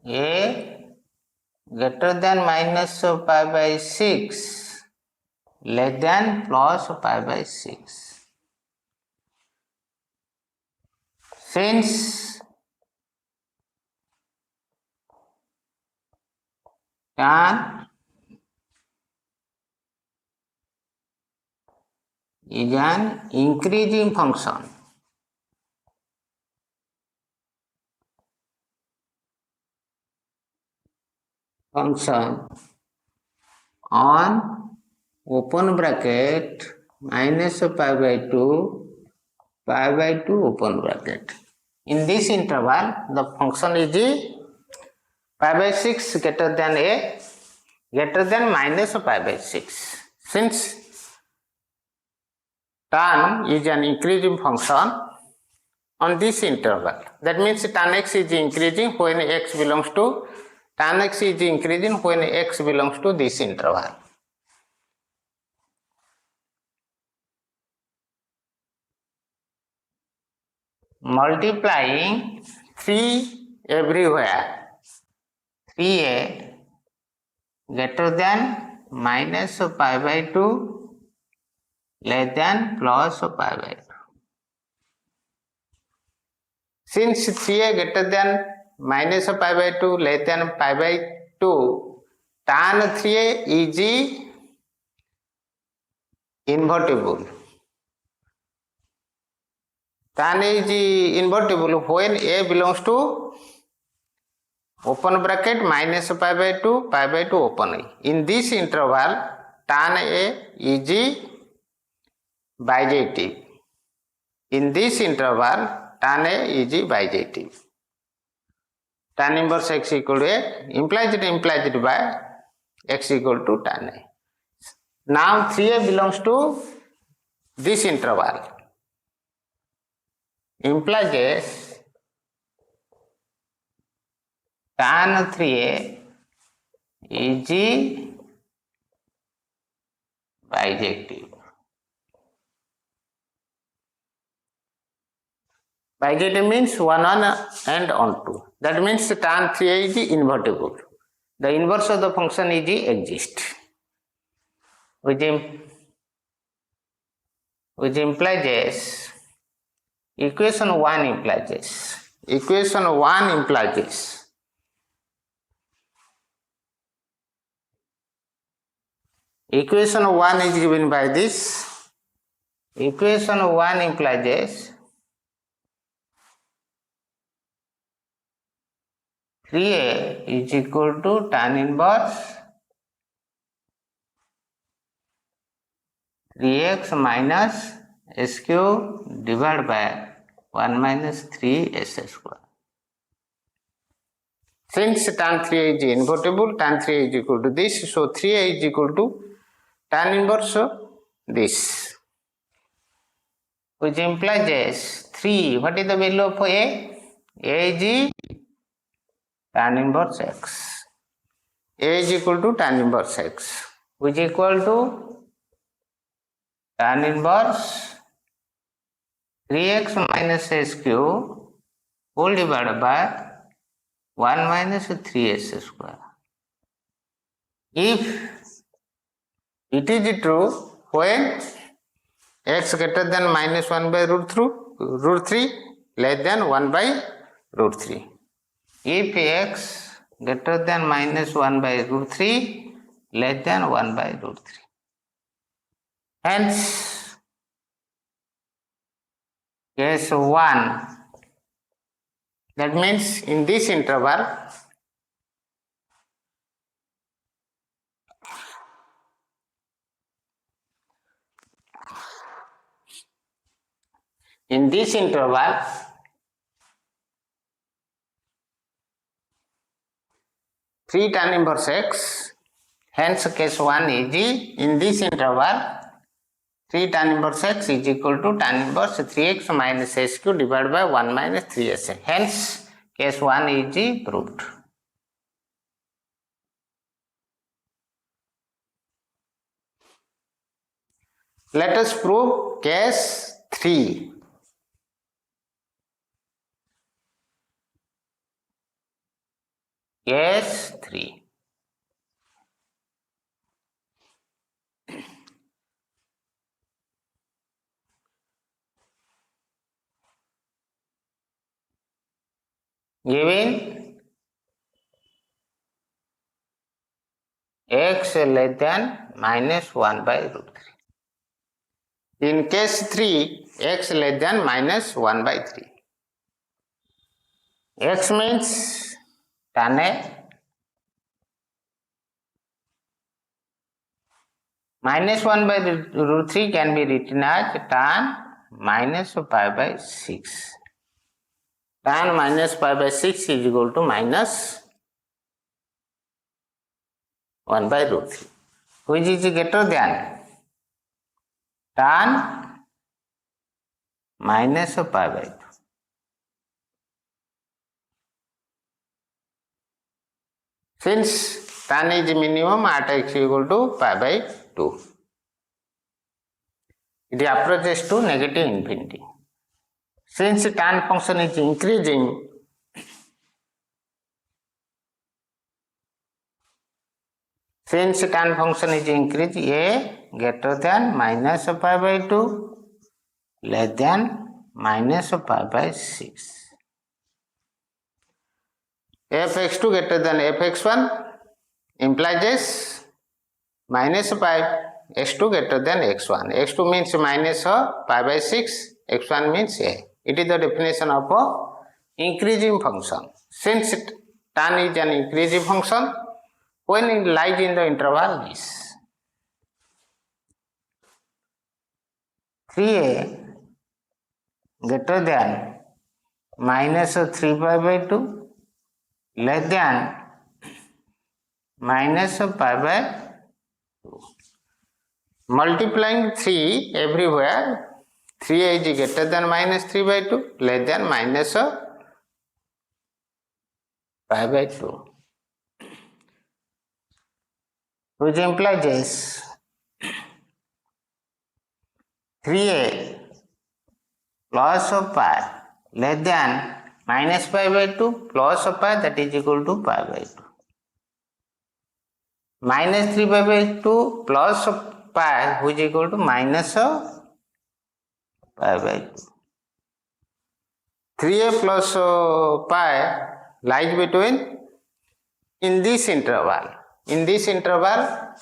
a greater than minus pi by 6 less than plus pi by 6. Since tan is an increasing function, on open bracket minus pi by 2 pi by 2 open bracket. In this interval, the function is pi by 6 greater than a greater than minus pi by 6. Since tan is an increasing function on this interval, that means tan x is increasing when x belongs to tan x is increasing when x belongs to this interval. Multiplying 3 everywhere, 3a greater than minus pi by 2 less than plus pi by 2. Since 3a greater than minus pi by 2 less than pi by 2, tan 3a is invertible. Tan is invertible when a belongs to open bracket minus pi by 2 open a. In this interval, tan a is bijective. In this interval, tan a is bijective. Tan inverse x equal to a implied by x equal to tan a. Now 3a belongs to this interval. Implies tan 3a is bijective. Bijective means one on and on two. That means tan 3a is invertible. The inverse of the function is exist. which implies this. Equation 1 implies this. Equation 1 implies this. Equation 1 is given by this. Equation 1 implies this. 3a is equal to tan inverse 3x minus s cube divided by 1 minus 3s square. Since tan 3a is invertible, tan 3a is equal to this, so 3a is equal to tan inverse this, which implies this 3. What is the value of a? A is tan inverse x. A is equal to tan inverse x, which is equal to tan inverse 3x minus s cube whole divided by 1 minus 3s square. If it is true when x greater than minus 1 by root 3 less than 1 by root 3. If x greater than minus 1 by root 3 less than 1 by root 3. Hence, case 1, that means in this interval, in this interval, three tan inverse x, hence case 1 is in this interval 3 tan inverse x is equal to tan inverse 3x minus s cube divided by 1 minus 3s. Hence case 1 is proved. Let us prove case 3. Case 3. Given x less than minus 1 by root 3. In case 3, x less than minus 1 by 3. X means tan A. Minus 1 by root 3 can be written as tan minus pi by 6. Tan minus pi by 6 is equal to minus 1 by root 3, which is greater than tan minus pi by 2. Since tan is minimum at x equal to pi by 2, it approaches to negative infinity. Since tan function is increasing, a greater than minus pi by 2 less than minus pi by 6. fx2 greater than fx1 implies this minus pi x2 greater than x1. x2 means minus pi by 6, x1 means a. It is the definition of a increasing function. Since tan is an increasing function, when it lies in the interval this 3a greater than minus 3 pi by 2 less than minus pi by 2. Multiplying 3 everywhere, 3a is greater than minus 3 by 2 less than minus pi by 2, which implies this 3a plus pi less than minus pi by 2 plus pi, that is equal to pi by 2. Minus 3 pi by 2 plus pi, which is equal to minus of pi by 2. 3a plus pi lies between in this interval. In this interval,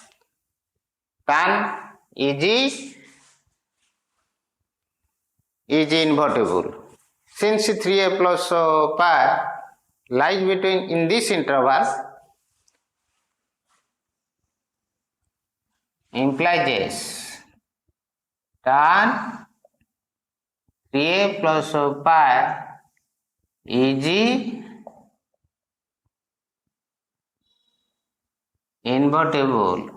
tan is invertible. Since 3a plus pi lies between in this interval, implies tan 3a plus pi is invertible.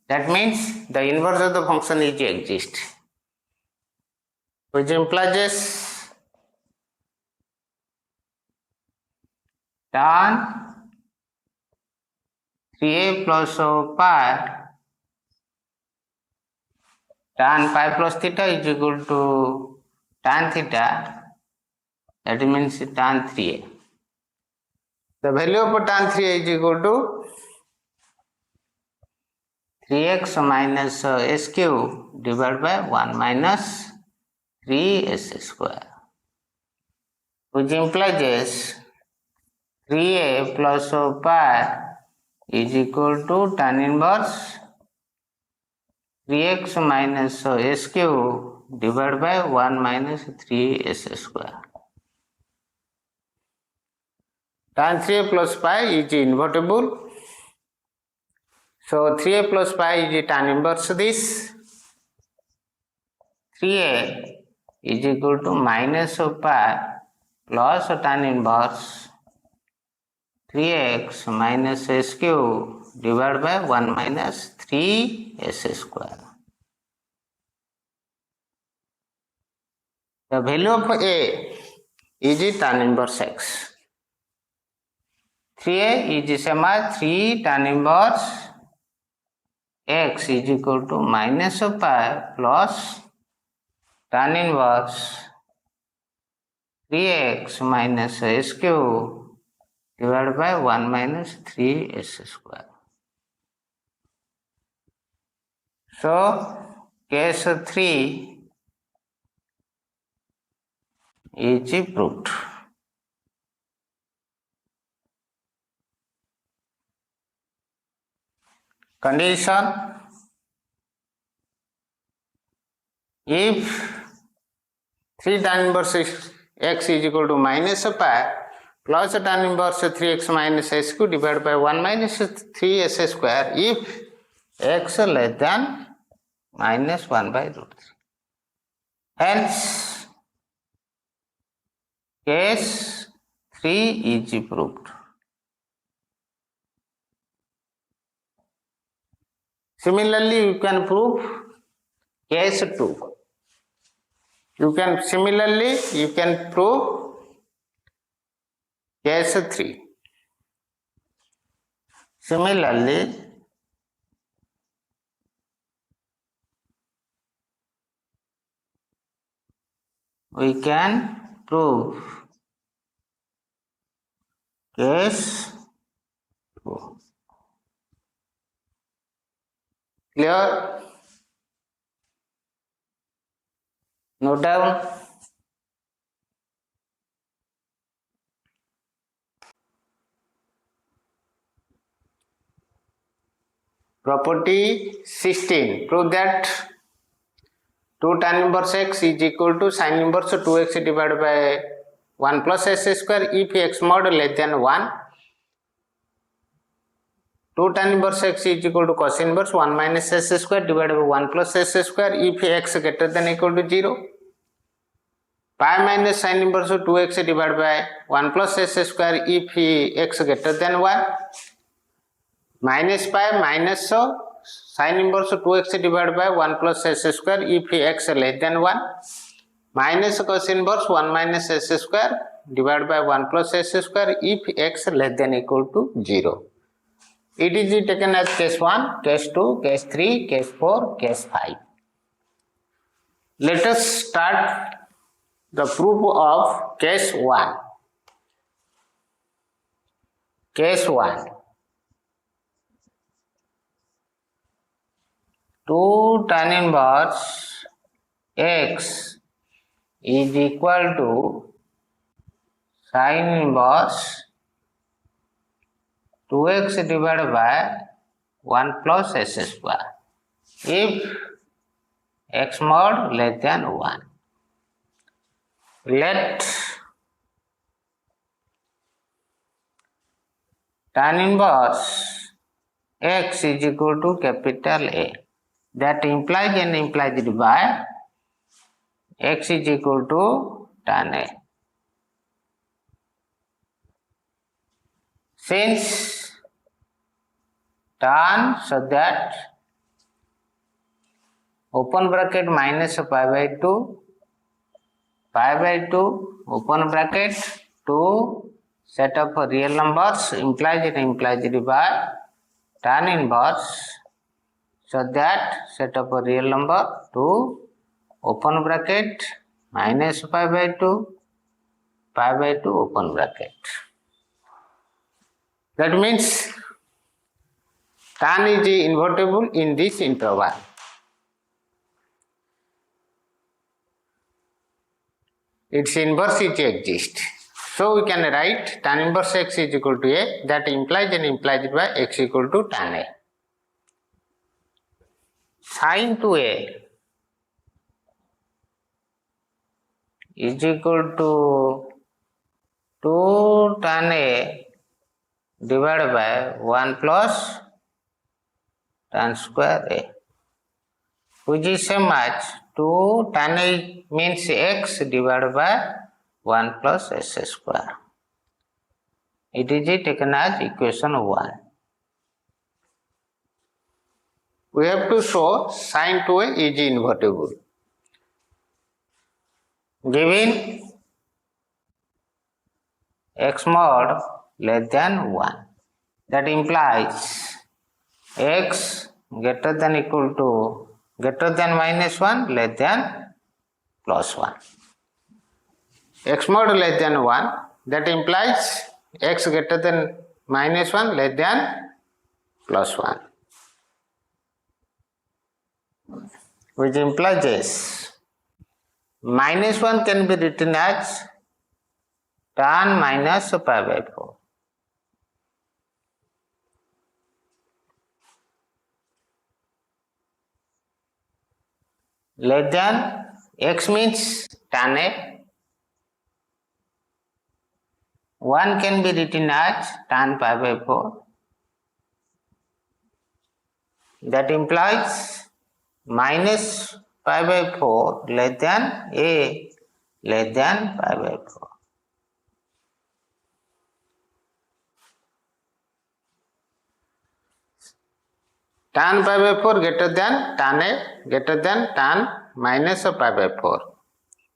That means the inverse of the function is exist, which implies tan 3a plus pi tan pi plus theta is equal to tan theta. That means tan 3a. The value of tan 3a is equal to 3x minus s cube divided by 1 minus 3s square, which implies 3a plus pi is equal to tan inverse 3x minus s cube divided by 1 minus 3s square. Tan 3a plus pi is invertible. So 3a plus pi is tan inverse this. 3a is equal to minus of pi plus tan inverse 3x minus s cube divided by 1 minus 3s square. The value of a is tan inverse x. 3a is same as 3 tan inverse x is equal to minus of pi plus tan inverse 3x minus s cube divided by 1 minus 3s square. So, case 3 is proved. Condition: if 3 tan inverse x is equal to minus pi plus tan inverse 3x minus s cube divided by 1 minus 3s square if x less than minus 1 by root 3. Hence, case 3 is proved. Similarly, you can prove case 2. You can prove case 3. Similarly, we can prove case 2. Clear? Note down. Property 16. Prove that 2 tan inverse x is equal to sin inverse 2x divided by 1 plus s square if x mod less than 1. 2 tan inverse x is equal to cos inverse 1 minus s square divided by 1 plus s square if x greater than equal to 0. Pi minus sin inverse 2x divided by 1 plus s square if x greater than 1. Minus pi minus sin inverse 2x divided by 1 plus s square if x less than 1. Minus cos inverse 1 minus s square divided by 1 plus s square if x less than equal to 0. It is taken as case 1, case 2, case 3, case 4, case 5. Let us start the proof of case 1. Case 1. 2 tan inverse x is equal to sin inverse 2x divided by 1 plus s square if x mod less than 1. Let tan inverse x is equal to capital A. That implies and implied by x is equal to tan A. Since tan, so that open bracket minus pi by 2 open bracket 2 set of real numbers implies and implies by tan inverse, so that set of a real number 2 open bracket minus pi by 2 open bracket. That means tan is invertible in this interval. Its inverse is exists. So we can write tan inverse x is equal to A, that implies and implies by x equal to tan A. Sin 2A is equal to 2 tan A divided by 1 plus tan square A, which is same as 2 tan A means x divided by 1 plus s square. It is taken as equation 1. We have to show sin 2A is invertible. Given x mod less than 1, that implies x greater than equal to greater than minus 1 less than plus 1. X mod less than 1, that implies x greater than minus 1 less than plus 1, which implies this. Minus 1 can be written as tan minus pi by 4. Less than x means tan A. 1 can be written as tan pi by 4. That implies minus pi by 4 less than A less than pi by 4. Tan pi by 4 greater than tan A greater than tan minus pi by 4.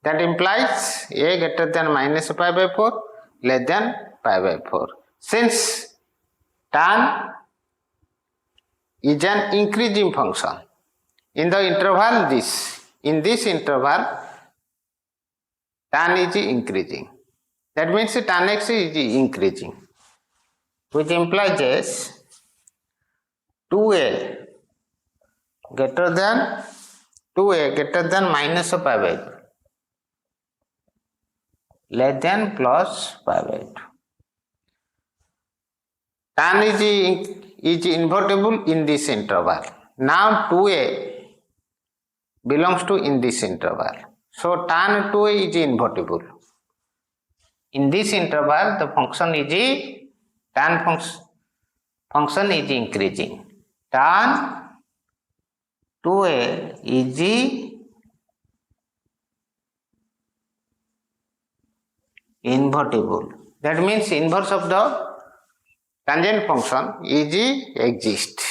That implies A greater than minus pi by 4 less than pi by 4. Since tan is an increasing function, in the interval in this interval tan is increasing. That means tan x is increasing, which implies 2a greater than minus pi by 2 less than plus pi by 2. Tan is invertible in this interval. Now 2a belongs to in this interval. So tan 2a is invertible. In this interval, the function is tan function is increasing. Tan 2a is invertible. That means inverse of the tangent function is exists.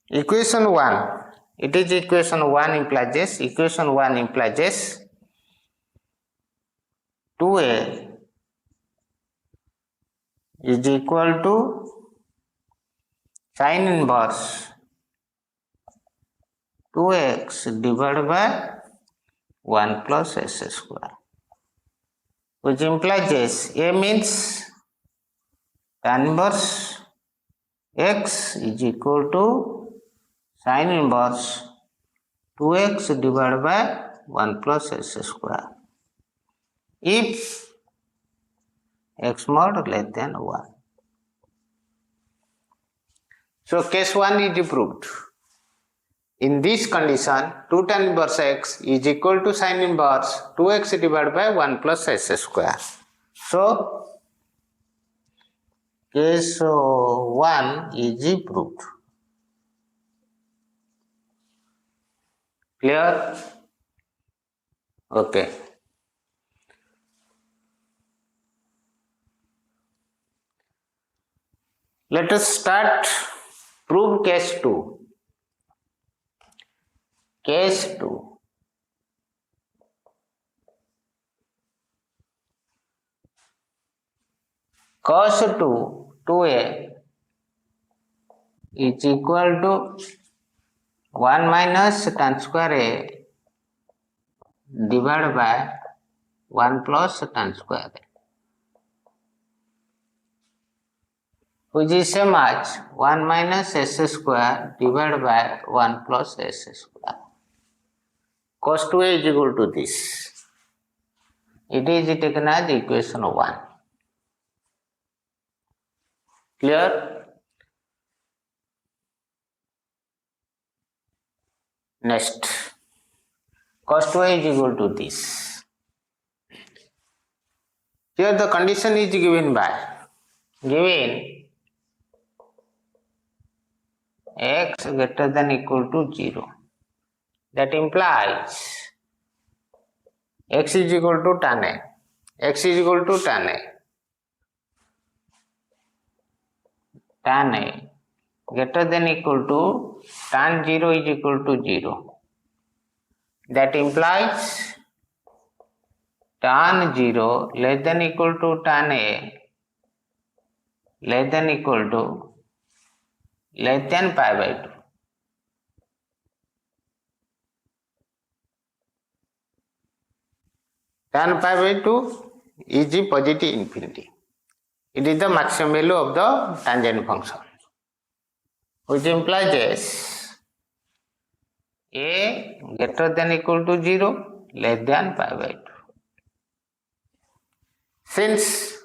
Equation 1. It is equation 1 implies this. Equation 1 implies this. 2a is equal to sin inverse 2x divided by 1 plus s square, which implies this. A means tan inverse x is equal to sin inverse 2x divided by 1 plus s square if x mod less than 1. So case 1 is proved. In this condition, 2 tan inverse x is equal to sin inverse 2x divided by 1 plus s square. So case 1 is proved. Clear? Okay. Let us start prove case 2. Case 2. Cos 2a is equal to 1 minus tan square a divided by 1 plus tan square a, which is same as 1 minus s square divided by 1 plus s square. Cos 2a is equal to this. It is taken as equation 1. Clear? Next, cos 2a is equal to this. Here the condition is given by x greater than equal to 0. That implies x is equal to tan a. X is equal to tan a. Tan a greater than equal to tan 0 is equal to 0. That implies tan 0 less than equal to tan a less than equal to less than pi by 2. Tan pi by 2 is the positive infinity. It is the maximum value of the tangent function, which implies a greater than equal to 0 less than pi by 2. Since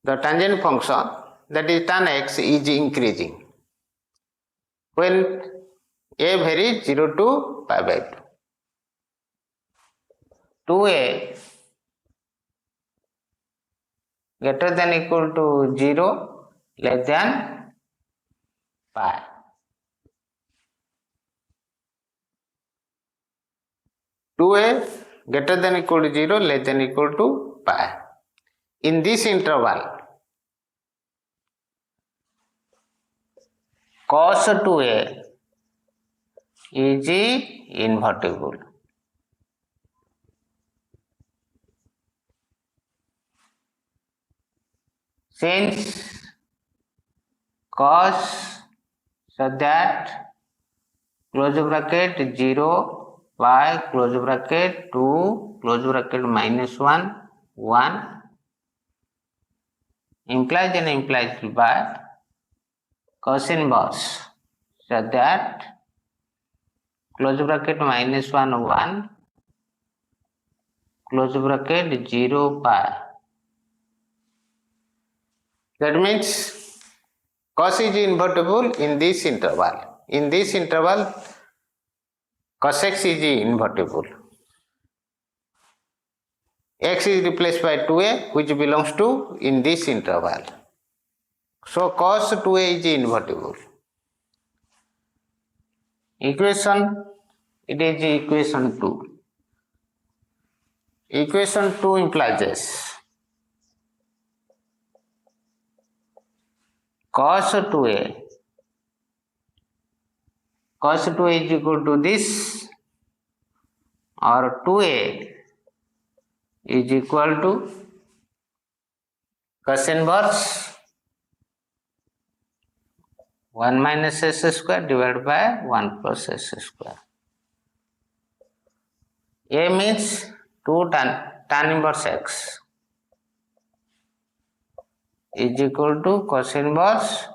the tangent function, that is tan x, is increasing when a varies 0 to pi by 2. 2a greater than equal to 0 less than pi. Two a greater than equal to 0 less than equal to pi. In this interval, cos 2a is invertible. Since cos so that close bracket 0 pi close bracket 2 close bracket minus 1 1 implies and implies by cos inverse so that close bracket minus 1 1 close bracket 0 pi. That means cos is invertible in this interval. In this interval, cos x is invertible. X is replaced by 2a, which belongs to in this interval. So cos 2a is invertible. Equation, it is equation 2. Equation 2 implies this. Cos 2a is equal to this, or 2a is equal to cos inverse 1 minus s square divided by 1 plus s square. A means 2 tan inverse x. is equal to cos inverse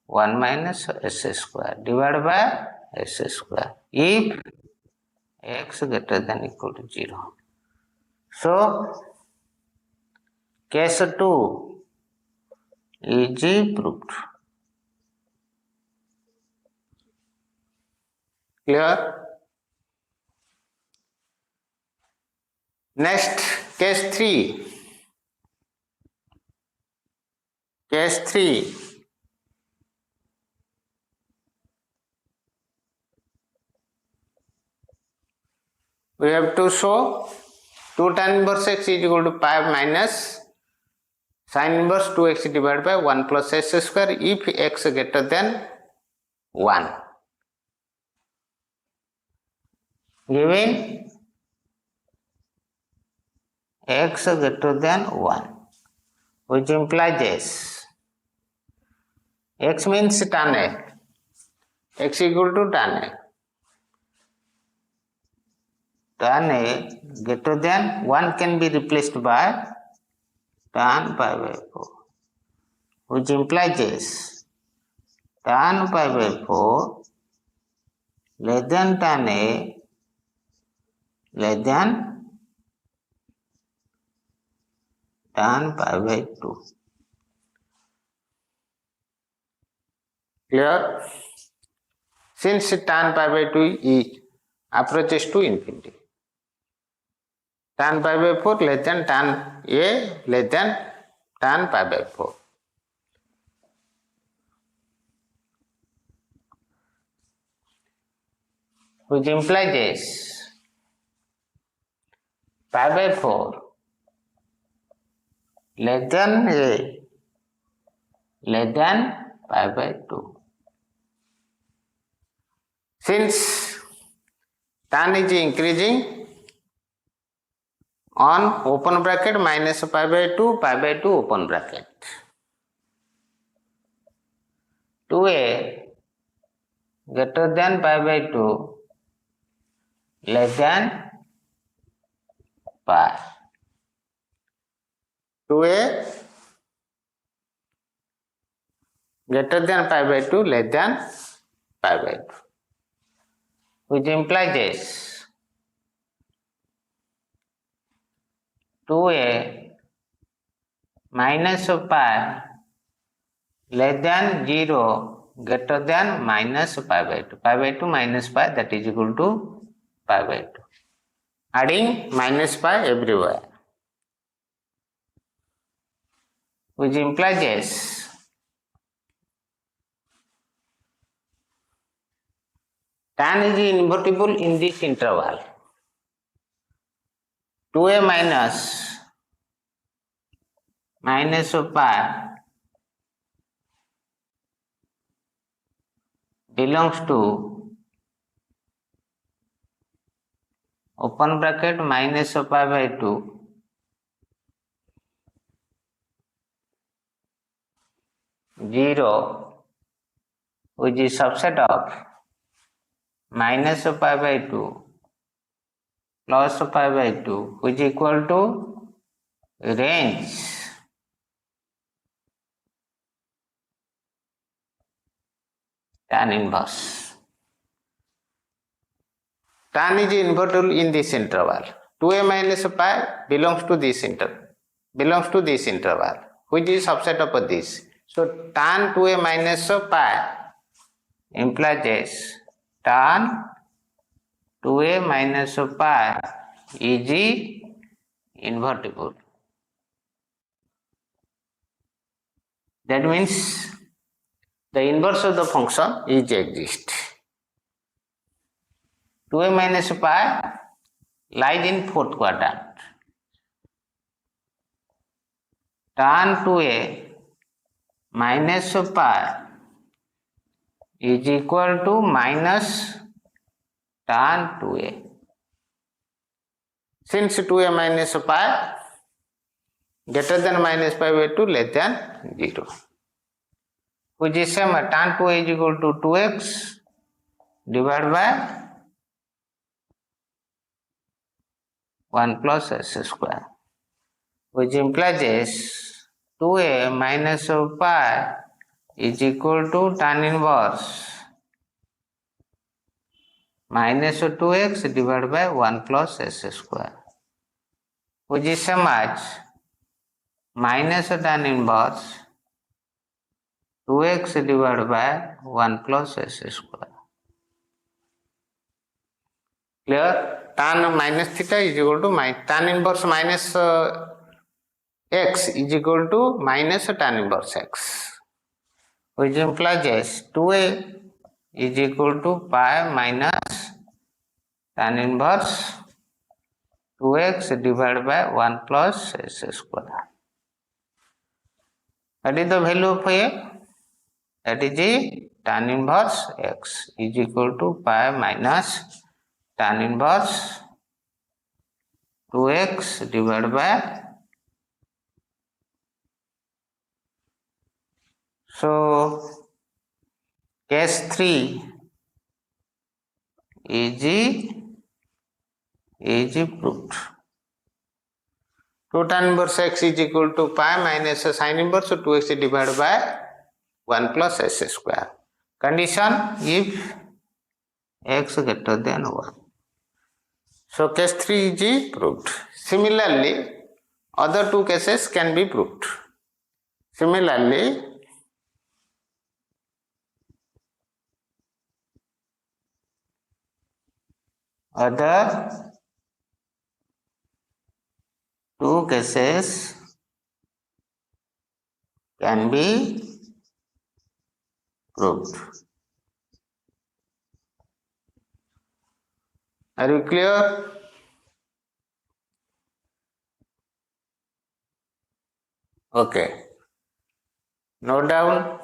1 minus s square divided by s square if x greater than equal to 0. So case 2 is proved. Clear? Next, case 3. Case 3. We have to show 2 tan inverse x is equal to pi minus sin inverse 2x divided by 1 plus s square if x greater than 1. Given x greater than 1, which implies this. X means tan a. X equal to tan a. Tan a greater than 1 can be replaced by tan pi by 4, which implies this. Tan pi by 4 less than tan a less than tan pi by 2. Clear? Since tan pi by 2 is approaches to infinity, tan pi by 4 less than tan a less than tan pi by 4. Which implies this. Pi by 4 less than a less than pi by 2. Since tan is increasing on open bracket minus pi by 2 open bracket. 2a greater than pi by 2 less than pi. 2a greater than pi by 2 less than pi by 2, which implies this. 2a minus pi less than 0 greater than minus pi by 2. Pi by 2 minus pi, that is equal to pi by 2. Adding minus pi everywhere, which implies this. Tan is invertible in this interval. 2a minus pi belongs to open bracket minus pi by 2 0, which is subset of minus pi by 2 plus pi by 2, which is equal to range tan inverse. Tan is invertible in this interval. 2a minus pi belongs to this interval, which is subset of this. So tan 2a minus pi implies this. Tan 2a minus pi is invertible. That means the inverse of the function is exist. 2a minus pi lies in fourth quadrant. Tan 2a minus pi is equal to minus tan 2a. Since 2a minus pi greater than minus pi by 2 less than 0, which is same, tan 2a is equal to 2x divided by 1 plus s square, which implies 2a minus of pi is equal to tan inverse minus of 2x divided by 1 plus s square, which is same as minus of tan inverse 2x divided by 1 plus s square. Clear? Tan minus theta is equal to tan inverse minus x is equal to minus tan inverse x, which implies as 2a is equal to pi minus tan inverse 2x divided by 1 plus s square. That is the value of a. That is the tan inverse x is equal to pi minus tan inverse 2x divided by, so case 3 is proved. 2 tan inverse x is equal to pi minus sin inverse 2x divided by 1 plus s square. Condition if x greater than 1. So case 3 is proved. Similarly, other two cases can be proved. Similarly, other two cases can be proved. Are you clear? Okay. Note down.